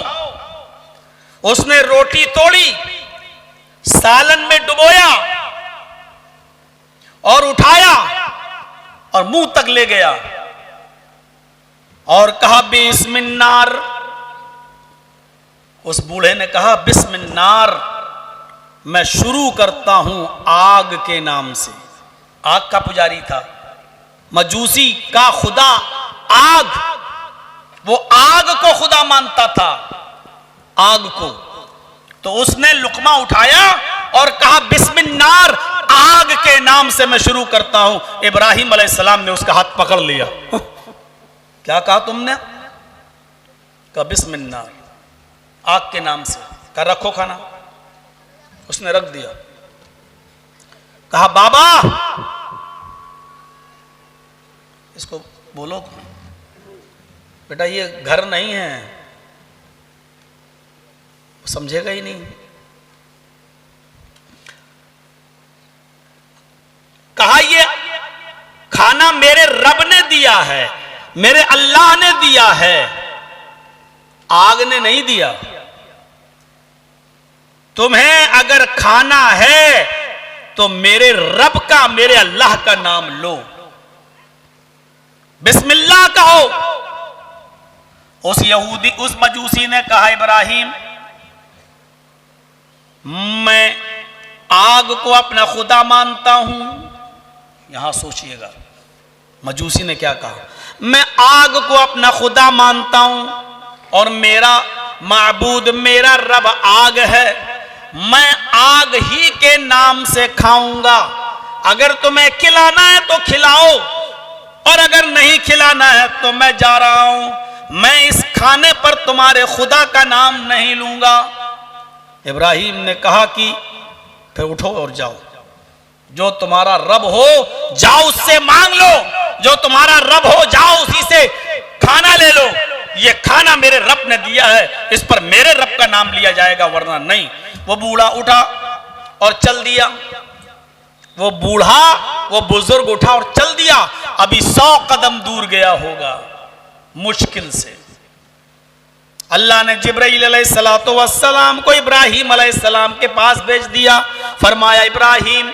S3: उसने रोटी तोड़ी, सालन में डुबोया और उठाया और मुंह तक ले गया और कहा बिस्मिन्नार। उस बूढ़े ने कहा बिस्मिन्नार, मैं शुरू करता हूं आग के नाम से। आग का पुजारी था, मजूसी का खुदा आग, वो आग को खुदा मानता था, आग को। तो उसने लुकमा उठाया और कहा बिस्मिल्लाह, आग के नाम से मैं शुरू करता हूं। इब्राहिम अलैहिस्सलाम ने उसका हाथ पकड़ लिया। क्या कहा तुमने? कहा बिस्मिल्लाह, आग के नाम से। कहा रखो खाना। उसने रख दिया। कहा बाबा, इसको बोलो बेटा ये घर नहीं है, समझेगा ही नहीं। कहा ये खाना मेरे रब ने दिया है, मेरे अल्लाह ने दिया है, आग ने नहीं दिया। तुम्हें अगर खाना है तो मेरे रब का, मेरे अल्लाह का नाम लो, बिस्मिल्लाह कहो। उस यहूदी, उस मजूसी ने कहा इब्राहिम, मैं आग को अपना खुदा मानता हूं। यहां सोचिएगा मजूसी ने क्या कहा, मैं आग को अपना खुदा मानता हूं और मेरा माबूद, मेरा रब आग है, मैं आग ही के नाम से खाऊंगा। अगर तुम्हें खिलाना है तो खिलाओ, और अगर नहीं खिलाना है तो मैं जा रहा हूं। मैं इस खाने पर तुम्हारे खुदा का नाम नहीं लूंगा। इब्राहिम ने कहा कि फिर उठो और जाओ, जो तुम्हारा रब हो जाओ उससे मांग लो, जो तुम्हारा रब हो जाओ उसी से खाना ले लो। ये खाना मेरे रब ने दिया है, इस पर मेरे रब का नाम लिया जाएगा, वरना नहीं। वो बूढ़ा उठा और चल दिया। वो बूढ़ा, वो बुजुर्ग उठा और चल दिया। अभी 100 कदम दूर गया होगा मुश्किल से। अल्लाह ने जिब्राइल अलैहिस्सलातु वस्सलाम को इब्राहिम अलैहिस्सलाम के पास भेज दिया। फरमाया इब्राहिम,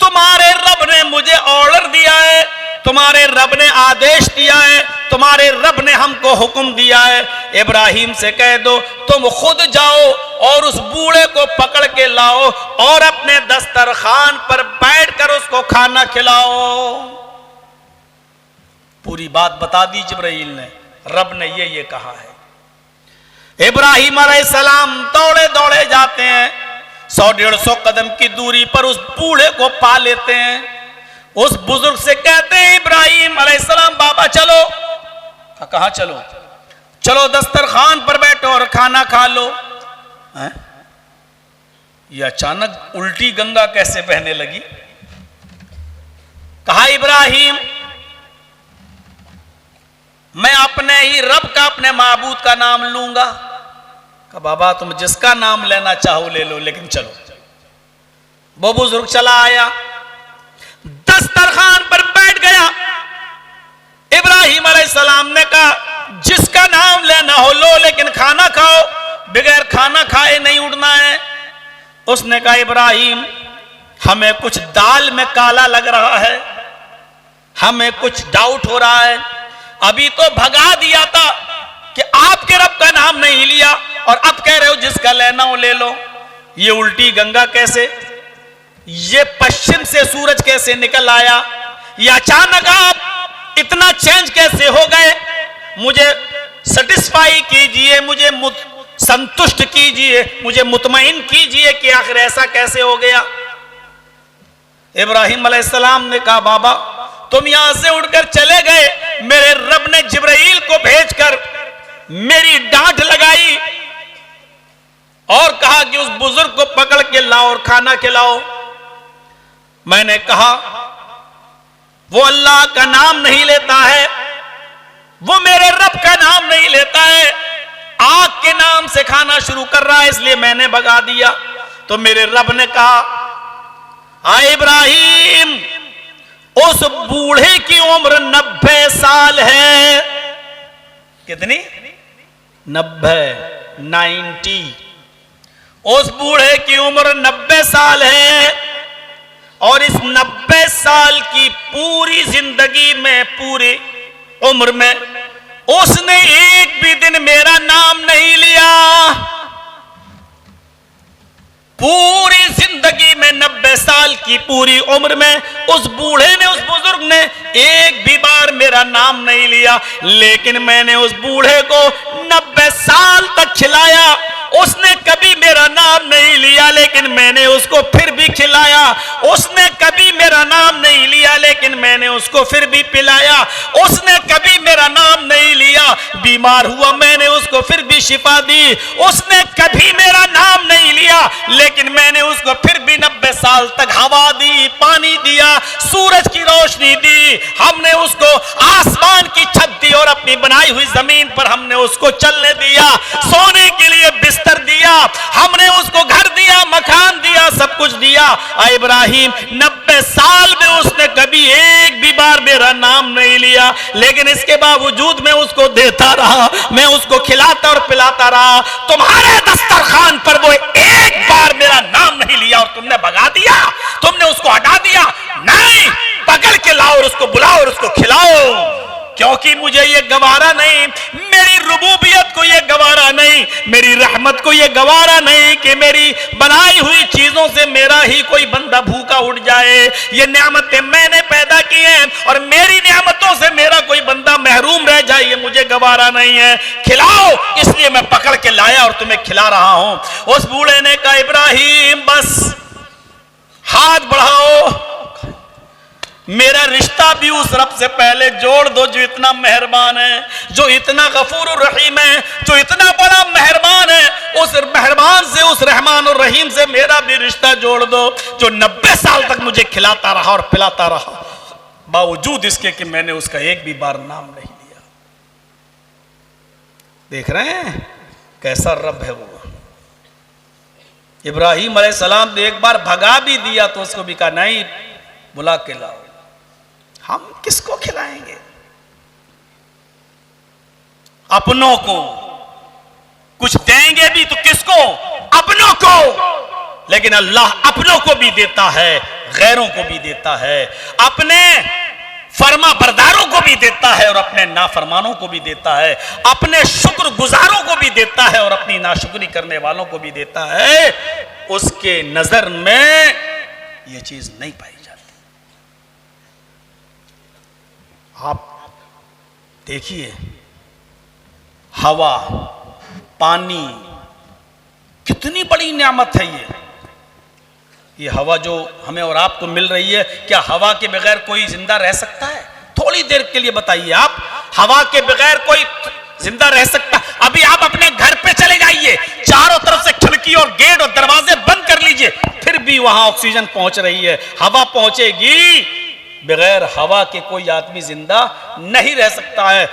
S3: तुम्हारे रब ने मुझे ऑर्डर दिया है, तुम्हारे रब ने आदेश दिया है, तुम्हारे रब ने हमको हुक्म दिया है। इब्राहिम से कह दो तुम खुद जाओ और उस बूढ़े को पकड़ के लाओ और अपने दस्तरखान पर बैठकर उसको खाना खिलाओ। पूरी बात बता दी जिब्राइल ने, रब ने ये कहा है। इब्राहिम अलैहिस्सलाम दौड़े दौड़े जाते हैं, 100-150 कदम की दूरी पर उस बूढ़े को पा लेते हैं। उस बुजुर्ग से कहते हैं इब्राहिम अलैहिस्सलाम, बाबा चलो। कहाँ चलो? चलो दस्तरखान पर बैठो और खाना खा लो। ये अचानक उल्टी गंगा कैसे बहने लगी? कहा इब्राहिम, मैं अपने ही रब का, अपने माबूद का नाम लूंगा। कहा बाबा तुम जिसका नाम लेना चाहो ले लो, लेकिन चलो। वो बुजुर्ग चला आया, दस्तरखान पर बैठ गया। इब्राहिम अलैहिस्सलाम ने कहा जिसका नाम लेना हो लो, लेकिन खाना खाओ, बगैर खाना खाए नहीं उड़ना है। उसने कहा इब्राहिम, हमें कुछ दाल में काला लग रहा है, हमें कुछ डाउट हो रहा है। अभी तो भगा दिया था कि आपके रब का नाम नहीं लिया, और अब कह रहे हो जिसका लेना हो ले लो। ये उल्टी गंगा कैसे? ये पश्चिम से सूरज कैसे निकल आया? ये अचानक आप इतना चेंज कैसे हो गए? मुझे सेटिस्फाई कीजिए, मुझे संतुष्ट कीजिए, मुझे मुतमईन कीजिए कि आखिर ऐसा कैसे हो गया। इब्राहिम अलैहिस्सलाम ने कहा बाबा तुम यहां से उड़कर चले गए, मेरे रब ने जिब्राइल को भेजकर मेरी डांट लगाई और कहा कि उस बुजुर्ग को पकड़ के लाओ और खाना खिलाओ। मैंने कहा वो अल्लाह का नाम नहीं लेता है, वो मेरे रब का नाम नहीं लेता है, आग के नाम से खाना शुरू कर रहा है, इसलिए मैंने भगा दिया। तो मेरे रब ने कहा हाय इब्राहिम, उस बूढ़े की उम्र 90 साल है। कितनी? 90। उस बूढ़े की उम्र 90 साल है, और इस 90 साल की पूरी जिंदगी में, पूरी उम्र में उसने एक भी दिन मेरा नाम नहीं लिया। पूरी जिंदगी में 90 साल
S1: की पूरी उम्र में उस बूढ़े ने, उस बुजुर्ग ने एक भी बार मेरा नाम नहीं लिया, लेकिन मैंने उस बूढ़े को 90 साल तक खिलाया। उसने कभी मेरा नाम नहीं लिया, लेकिन मैंने उसको फिर भी खिलाया। उसने कभी मेरा नाम नहीं लिया, लेकिन मैंने उसको फिर भी पिलाया। उसने कभी मेरा नाम नहीं लिया, बीमार हुआ मैंने उसको फिर भी शिफा दी। उसने कभी मेरा नाम नहीं लिया, लेकिन मैंने उसको फिर भी 90 साल तक हवा दी, पानी दिया, सूरज की रोशनी दी। हमने उसको आसमान की छत दी और अपनी बनाई हुई जमीन पर हमने उसको चलने दिया, सोने के लिए बिस्तर दिया, हमने उसको घर दिया, मकान दिया, सब कुछ दिया। इब्राहिम 90 साल में उसने कभी एक भी बार मेरा नाम नहीं लिया, लेकिन इसके बावजूद मैं उसको देता रहा, मैं उसको खिलाता और पिलाता रहा। तुम्हारे दस्तरखान पर वो एक बार मेरा नाम नहीं लिया और तुमने भगा दिया, तुमने उसको हटा दिया। नहीं, पकड़ के लाओ और उसको बुलाओ और उसको खिलाओ, क्योंकि मुझे ये गवारा नहीं, मेरी रुबूबियत को ये गवारा नहीं, मेरी रहमत को ये गवारा नहीं कि मेरी बनाई हुई चीजों से मेरा ही कोई बंदा भूखा उठ जाए। ये नेमतें मैंने पैदा की हैं और मेरी नेमतों से मेरा कोई बंदा महरूम रह जाए, ये मुझे गवारा नहीं है। खिलाओ, इसलिए मैं पकड़ के लाया और तुम्हें खिला रहा हूं। उस बूढ़े ने कहा, इब्राहिम बस हाथ बढ़ाओ, मेरा रिश्ता भी उस रब से पहले जोड़ दो जो इतना मेहरबान है, जो इतना गफूर रहीम है, जो इतना बड़ा मेहरबान है। उस मेहरबान से, उस रहमान और रहीम से मेरा भी रिश्ता जोड़ दो, जो 90 साल तक मुझे खिलाता रहा और पिलाता रहा, बावजूद इसके कि मैंने उसका एक भी बार नाम नहीं लिया। देख रहे हैं कैसा रब है वो। इब्राहिम अलैहिस्सलाम ने एक बार भगा भी दिया तो उसको भी कहा, नहीं, बुला के लाओ। हम किसको खिलाएंगे? अपनों को। कुछ देंगे भी तो किसको? अपनों को। लेकिन अल्लाह अपनों को भी देता है, गैरों को भी देता है, अपने फरमा बरदारों को भी देता है और अपने नाफरमानों को भी देता है, अपने शुक्रगुजारों को भी देता है और अपनी नाशुक्री करने वालों को भी देता है। उसके नजर में यह चीज नहीं पाई जाती। आप देखिए, हवा, पानी, कितनी बड़ी नेमत है ये हवा जो हमें और आपको मिल रही है। क्या हवा के बगैर कोई जिंदा रह सकता है? थोड़ी देर के लिए बताइए, आप हवा के बगैर कोई जिंदा रह सकता? अभी आप अपने घर पे चले जाइए, चारों तरफ से खिड़की और गेट और दरवाजे बंद कर लीजिए, फिर भी वहां ऑक्सीजन पहुंच रही है, हवा पहुंचेगी। बगैर हवा के कोई आदमी जिंदा नहीं रह सकता है।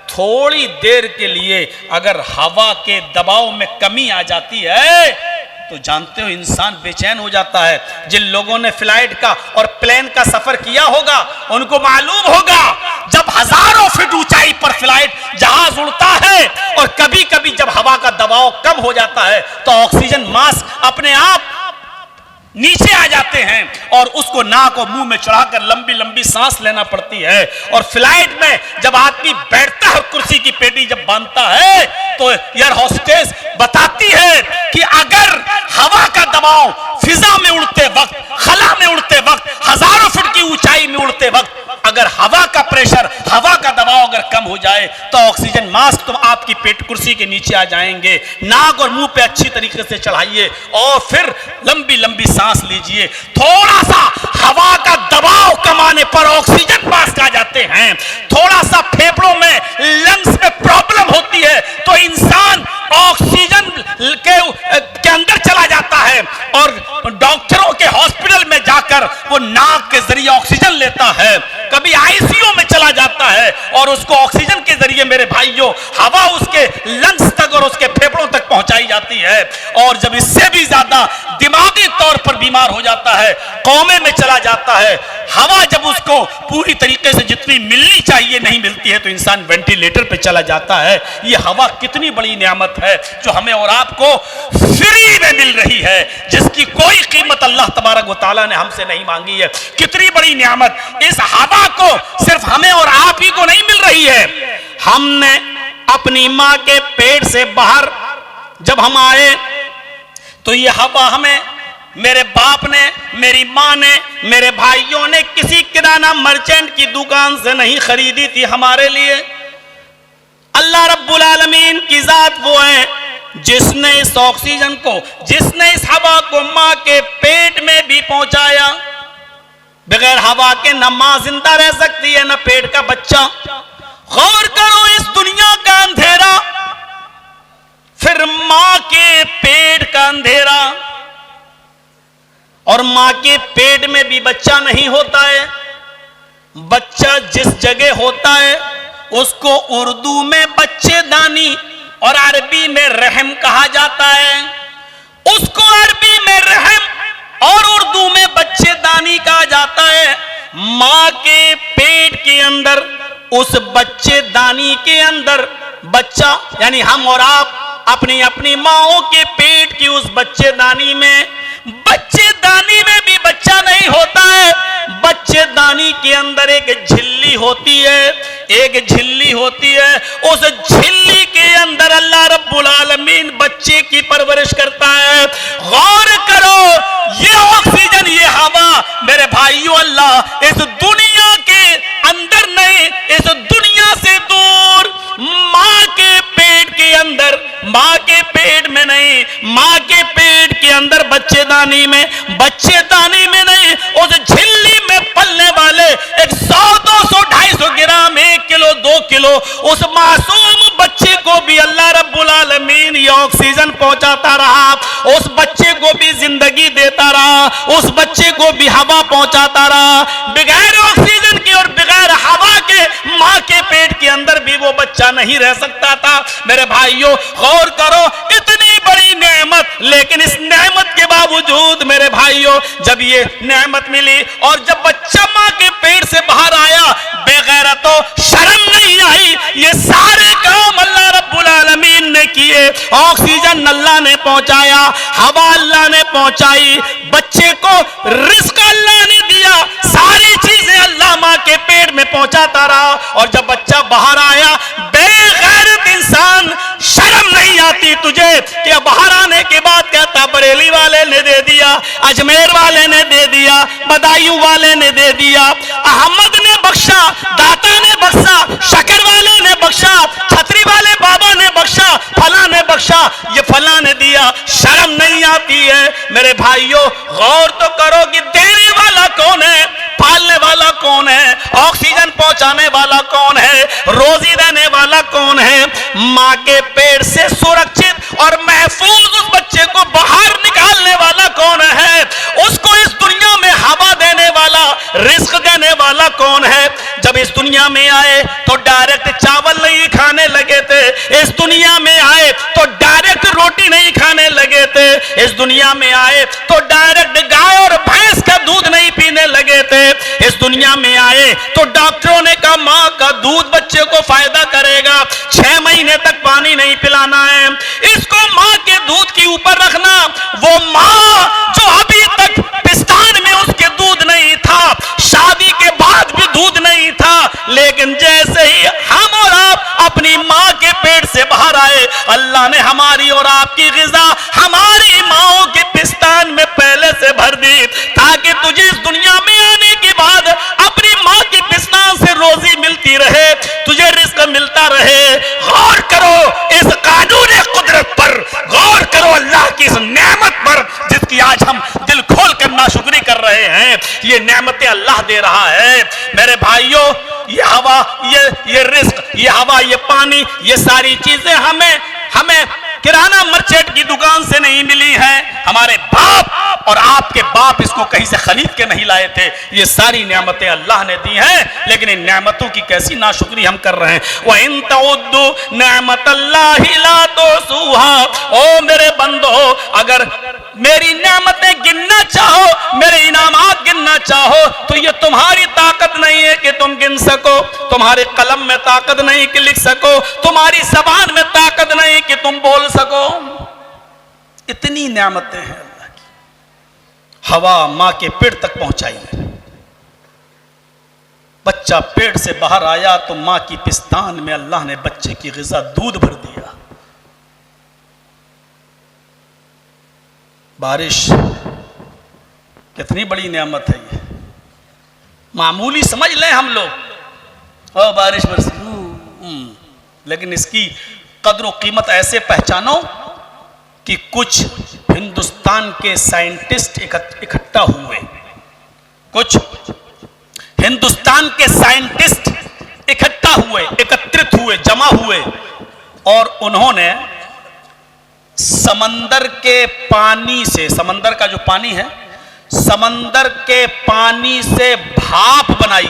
S1: थोड़ी देर के लिए अगर हवा के दबाव में कमी आ जाती है तो जानते हो इंसान बेचैन हो जाता है। जिन लोगों ने फ्लाइट का और प्लेन का सफर किया होगा उनको मालूम होगा, जब हजारों फीट ऊंचाई पर फ्लाइट जहाज उड़ता है और कभी कभी जब हवा का दबाव कम हो जाता है तो ऑक्सीजन मास्क अपने आप नीचे आ जाते हैं और उसको नाक और मुंह में चढ़ाकर लंबी लंबी सांस लेना पड़ती है। और फ्लाइट में जब आदमी बैठता है, कुर्सी की पेटी जब बांधता है, तो एयर होस्टेस बताती है कि अगर हवा का दबाव फिजा में उड़ते वक्त, खला में उड़ते वक्त, हजारों फुट की ऊंचाई में उड़ते वक्त अगर हवा का प्रेशर, हवा का दबाव अगर कम हो जाए तो ऑक्सीजन मास्क तो आपकी पेट कुर्सी के नीचे आ जाएंगे। नाक और मुंह पे अच्छी तरीके से चढ़ाइए और फिर लंबी लंबी सांस लीजिए। थोड़ा सा हवा का दबाव कम आने पर ऑक्सीजन मास्क आ जाते हैं। थोड़ा सा फेफड़ों में, लंग्स में प्रॉब्लम होती है तो इंसान ऑक्सीजन के अंदर चला जाता है और डॉक्टरों के हॉस्पिटल में जाकर वो नाक के जरिए ऑक्सीजन लेता है। कभी आईसीयू में चला जाता है और उसको ऑक्सीजन के जरिए, मेरे भाइयों, हवा उसके लंग्स तक और उसके फेफड़ों तक पहुंचाई जाती है। और जब इससे भी ज्यादा दिमागी तौर पर बीमार हो जाता है, कोमे में चला जाता है, हवा जब उसको पूरी तरीके से जितनी मिलनी चाहिए नहीं मिलती है तो इंसान वेंटिलेटर पे चला जाता है। ये हवा कितनी बड़ी नियामत है जो हमें और आपको फ्री में मिल रही है, जिसकी कोई कीमत अल्लाह तबारक व तआला ने हमसे नहीं मांगी है। कितनी बड़ी नियामत! इस हवा को सिर्फ हमें और आप ही को नहीं मिल रही है। हमने अपनी मां के पेट से बाहर जब हम आए तो ये हवा हमें मेरे बाप ने, मेरी माँ ने, मेरे भाइयों ने किसी किराना मर्चेंट की दुकान से नहीं खरीदी थी हमारे लिए। अल्लाह रब्बुल आलमीन की जात वो है जिसने इस ऑक्सीजन को, जिसने इस हवा को माँ के पेट में भी पहुंचाया। बगैर हवा के न माँ जिंदा रह सकती है न पेट का बच्चा। गौर करो, इस दुनिया का अंधेरा, फिर माँ के पेट का अंधेरा, और माँ के पेट में भी बच्चा नहीं होता है। बच्चा जिस जगह होता है उसको उर्दू में बच्चेदानी और अरबी में रहम कहा जाता है। उसको अरबी में रहम और उर्दू में बच्चेदानी कहा जाता है। माँ के पेट के अंदर, उस बच्चेदानी के अंदर बच्चा, यानी हम और आप अपनी अपनी माओं के पेट की उस बच्चेदानी में, बच्चेदानी में भी बच्चा नहीं होता है। बच्चेदानी के अंदर एक झिल्ली होती है, एक झिल्ली होती है। उस झिल्ली के अंदर अल्लाह रब्बुल आलमीन बच्चे की परवरिश करता है। गौर करो, ये ऑक्सीजन, ये हवा मेरे भाइयों, अल्लाह इस दुनिया के अंदर नहीं, इस दुनिया से दूर माँ के पेट के अंदर, माँ के पेट में नहीं, माँ के पेट के अंदर बच्चेदानी में, बच्चेदानी में नहीं, उस झिल्ली में पलने वाले 100, 200, 250 ग्राम, 1 किलो, 2 किलो, उस मासूम बच्चे को भी अल्लाह रब्बुल आलमीन ये ऑक्सीजन पहुंचाता रहा। उस बच्चे को भी जिंदगी देता रहा, उस बच्चे को भी हवा पहुंचाता रहा। बगैर ऑक्सीजन के और बगैर हवा के माँ के पेट के अंदर भी वो बच्चा नहीं रह सकता था। मेरे भाइयों, गौर करो, इतनी बड़ी नेमत, लेकिन इस नेमत के बावजूद मेरे भाइयों, जब ये नेमत मिली और जब बच्चा माँ के पेट से बाहर आया, बेगैरतो शर्म नहीं आई। ये सारे काम अल्लाह रब्बुल आलमीन ने किए। ऑक्सीजन अल्लाह ने पहुंचाया, हवा अल्लाह ने पहुंचाई, बच्चे को रिस्क अल्लाह ने दिया, सारी चीजें अल्लाह माँ के पेट में पहुंचाता रहा। और जब बच्चा बाहर आया, बेगैरत इंसान, शर्म नहीं आती तुझे कि बाहर आने के बाद कहता बरेली वाले ने दे दिया, अजमेर वाले ने दे दिया, बदायूं वाले ने दे दिया, अहमद ने बख्शा, दाता ने बख्शा, शकर वाले ने बख्शा, छतरी वाले बाबा ने बख्शा, फला ने बख्शा, ये फला ने दिया। शर्म नहीं आती है मेरे भाइयों? गौर तो करो कि देने वाला कौन है, पालने वाला कौन है, ऑक्सीजन पहुंचाने वाला कौन है, रोजी देने वाला कौन है? माँ के पेट से सुरक्षित और महफूज उस बच्चे को बाहर निकालने वाला कौन है? उसको इस दुनिया में हवा देने वाला, रिस्क देने वाला कौन है? जब इस दुनिया में आए तो डायरेक्ट चावल नहीं खाने लगे थे, इस दुनिया में आए तो डायरेक्ट रोटी नहीं खाने लगे थे, इस दुनिया में आए तो डायरेक्ट गाय और भैंस का दूध नहीं पीने लगे थे, इस दुनिया में आए तो डॉक्टरों ने कहा माँ का दूध बच्चे को फायदा करेगा, 6 महीने तक पानी नहीं पिलाना है, इसको माँ के दूध के ऊपर रखना। वो माँ जो अभी तक पिस्तान में उसके दूध नहीं था, शादी के बाद भी दूध नहीं था, लेकिन जैसे ही हम और आप अपनी माँ के पेट से बाहर आए, अल्लाह ने हमारी और आपकी ग़िज़ा हमारी माँओं के पिस्तान में पहले से भर दी, ताकि तुझे इस दुनिया में आने के बाद अपनी माँ के पिस्तान से रोजी मिलती रहे, तुझे रिस्क मिलता रहे। गौर करो इस कानून कुदरत पर, गौर करो अल्लाह की इस नेमत पर, जिसकी आज हम दिल खोल कर नाशुक्री कर रहे हैं। ये नेमतें अल्लाह दे रहा है मेरे भाइयों। ये हवा, ये रिस्क, ये हवा, ये पानी, ये सारी चीजें हमें किराना मर्चेंट की दुकान से नहीं मिली हैं। हमारे बाप और आपके बाप इसको कहीं से खरीद के नहीं लाए थे। ये सारी नेमतें अल्लाह ने दी हैं, लेकिन इन नेमतों की कैसी नाशुक्री हम कर रहे हैं। व इन तउद्दु नेमतल्लाहि ला तुसूहा, ओ मेरे बंदो, अगर मेरी नेमतें गिनना चाहो, मेरे इनामात गिनना चाहो, तो ये तुम्हारी ताकत नहीं है कि तुम गिन सको, तुम्हारे कलम में ताकत नहीं कि लिख सको, तुम्हारी जबान में ताकत नहीं कि तुम बोल सको। इतनी नेमतें हैं अल्लाह की। हवा मां के पेट तक पहुंचाई है, बच्चा पेट से बाहर आया तो मां की पिस्तान में अल्लाह ने बच्चे की ग़िज़ा दूध भर दिया। बारिश
S3: कितनी बड़ी नेमत है ये, मामूली समझ लें हम लोग और बारिश बरसी, लेकिन इसकी कद्र कीमत ऐसे पहचानो कि कुछ हिंदुस्तान के साइंटिस्ट इकट्ठा हुए, कुछ हिंदुस्तान के साइंटिस्ट इकट्ठा हुए, एकत्रित हुए, जमा हुए और उन्होंने समंदर के पानी से, समंदर का जो पानी है, समंदर के पानी से भाप बनाई,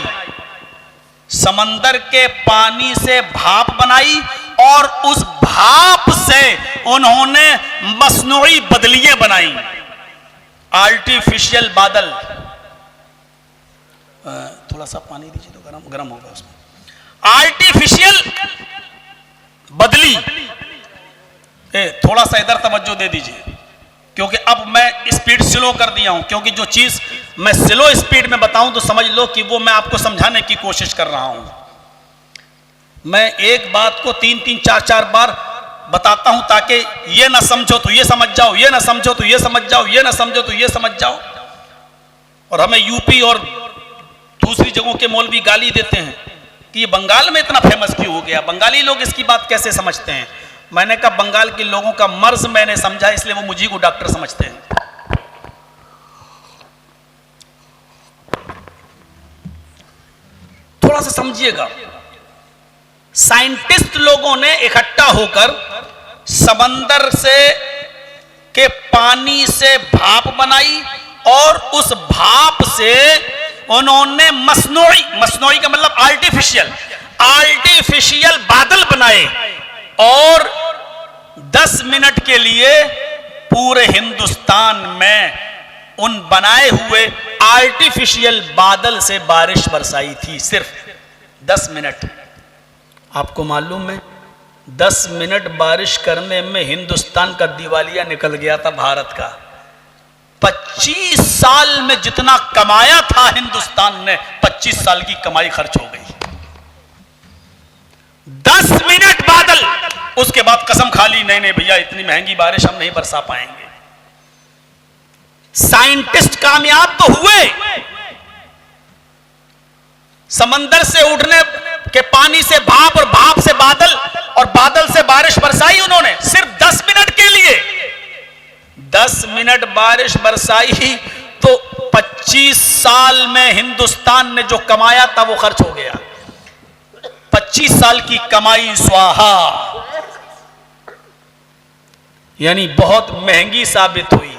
S3: समंदर के पानी से भाप बनाई और उस भाप से उन्होंने मसनूई बदलियां बनाई, आर्टिफिशियल बादल। थोड़ा सा पानी दीजिए तो गरम गरम होगा उसमें। आर्टिफिशियल बदली, थोड़ा सा इधर तवज्जो दे दीजिए क्योंकि अब मैं स्पीड स्लो कर दिया हूं, क्योंकि जो चीज मैं स्लो स्पीड में बताऊं तो समझ लो कि वो मैं आपको समझाने की कोशिश कर रहा हूं। मैं एक बात को 3-3, 4-4 बार बताता हूं ताकि ये ना समझो तो ये समझ जाओ, ये ना समझो तो ये समझ जाओ, ये ना समझो तो ये समझ जाओ। और हमें यूपी और दूसरी जगहों के मौलवी गाली देते हैं कि ये बंगाल में इतना फेमस क्यों हो गया, बंगाली लोग इसकी बात कैसे समझते हैं। मैंने कहा बंगाल के लोगों का मर्ज मैंने समझा, इसलिए वो मुझे को डॉक्टर समझते हैं। थोड़ा सा समझिएगा, साइंटिस्ट लोगों ने इकट्ठा होकर समंदर से के पानी से भाप बनाई और उस भाप से उन्होंने मसनूई का मतलब आर्टिफिशियल बादल बनाए और 10 मिनट के लिए पूरे हिंदुस्तान में उन बनाए हुए आर्टिफिशियल बादल से बारिश बरसाई थी। सिर्फ 10 मिनट। आपको मालूम है 10 मिनट बारिश करने में हिंदुस्तान का दिवालिया निकल गया था भारत का। 25 साल में जितना कमाया था हिंदुस्तान ने, 25 साल की कमाई खर्च हो गई। 10 मिनट बादल, उसके बाद कसम खा ली नहीं भैया इतनी महंगी बारिश हम नहीं बरसा पाएंगे। साइंटिस्ट कामयाब तो हुए, समंदर से उठने के पानी से भाप और भाप से बादल और बादल से बारिश बरसाई उन्होंने सिर्फ 10 मिनट के लिए। 10 मिनट बारिश बरसाई तो 25 साल में हिंदुस्तान ने जो कमाया था वो खर्च हो गया। 25 साल की कमाई स्वाहा, यानी बहुत महंगी साबित हुई।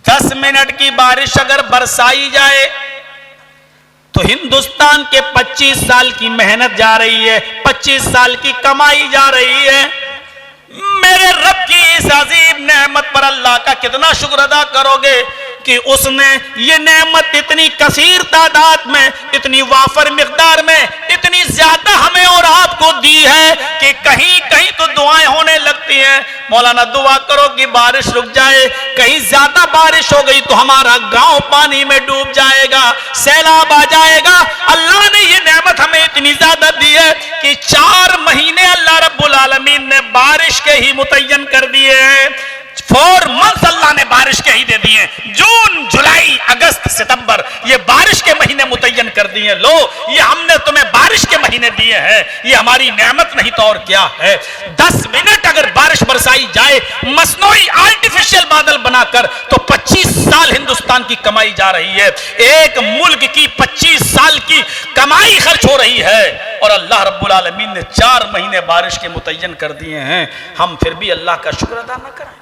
S3: 10 मिनट की बारिश अगर बरसाई जाए तो हिंदुस्तान के 25 साल की मेहनत जा रही है, 25 साल की कमाई जा रही है। मेरे रब की इस अजीम नेमत पर अल्लाह का कितना शुक्र अदा करोगे कि उसने ये नेमत इतनी कसीर तादाद में, इतनी वाफर मिकदार में, इतनी ज्यादा हमें और आपको दी है कि कहीं कहीं तो दुआएं होने लगती हैं, मौलाना दुआ करो कि बारिश रुक जाए। कहीं ज्यादा बारिश हो गई तो हमारा गांव पानी में डूब जाएगा, सैलाब आ जाएगा। अल्लाह ने ये नेमत हमें इतनी ज्यादा दी है कि 4 महीने अल्लाह रब्बुल आलमीन ने बारिश के ही मुतय्यन कर दिए हैं। 4 मंथ अल्लाह ने बारिश के ही दे दिए, जून, जुलाई, अगस्त, सितंबर, ये बारिश के महीने मुतय्यन कर दिए। लो ये हमने तुम्हें बारिश के महीने दिए हैं, ये हमारी नेमत नहीं तो और क्या है। 10 मिनट अगर बारिश बरसाई जाए मसनूई आर्टिफिशियल बादल बनाकर तो 25 साल हिंदुस्तान की कमाई जा रही है। एक मुल्क की 25 साल की कमाई खर्च हो रही है और अल्लाह रब्बुल आलमीन ने 4 महीने बारिश के मुतय्यन कर दिए हैं। हम फिर भी अल्लाह का शुक्र अदा न करें।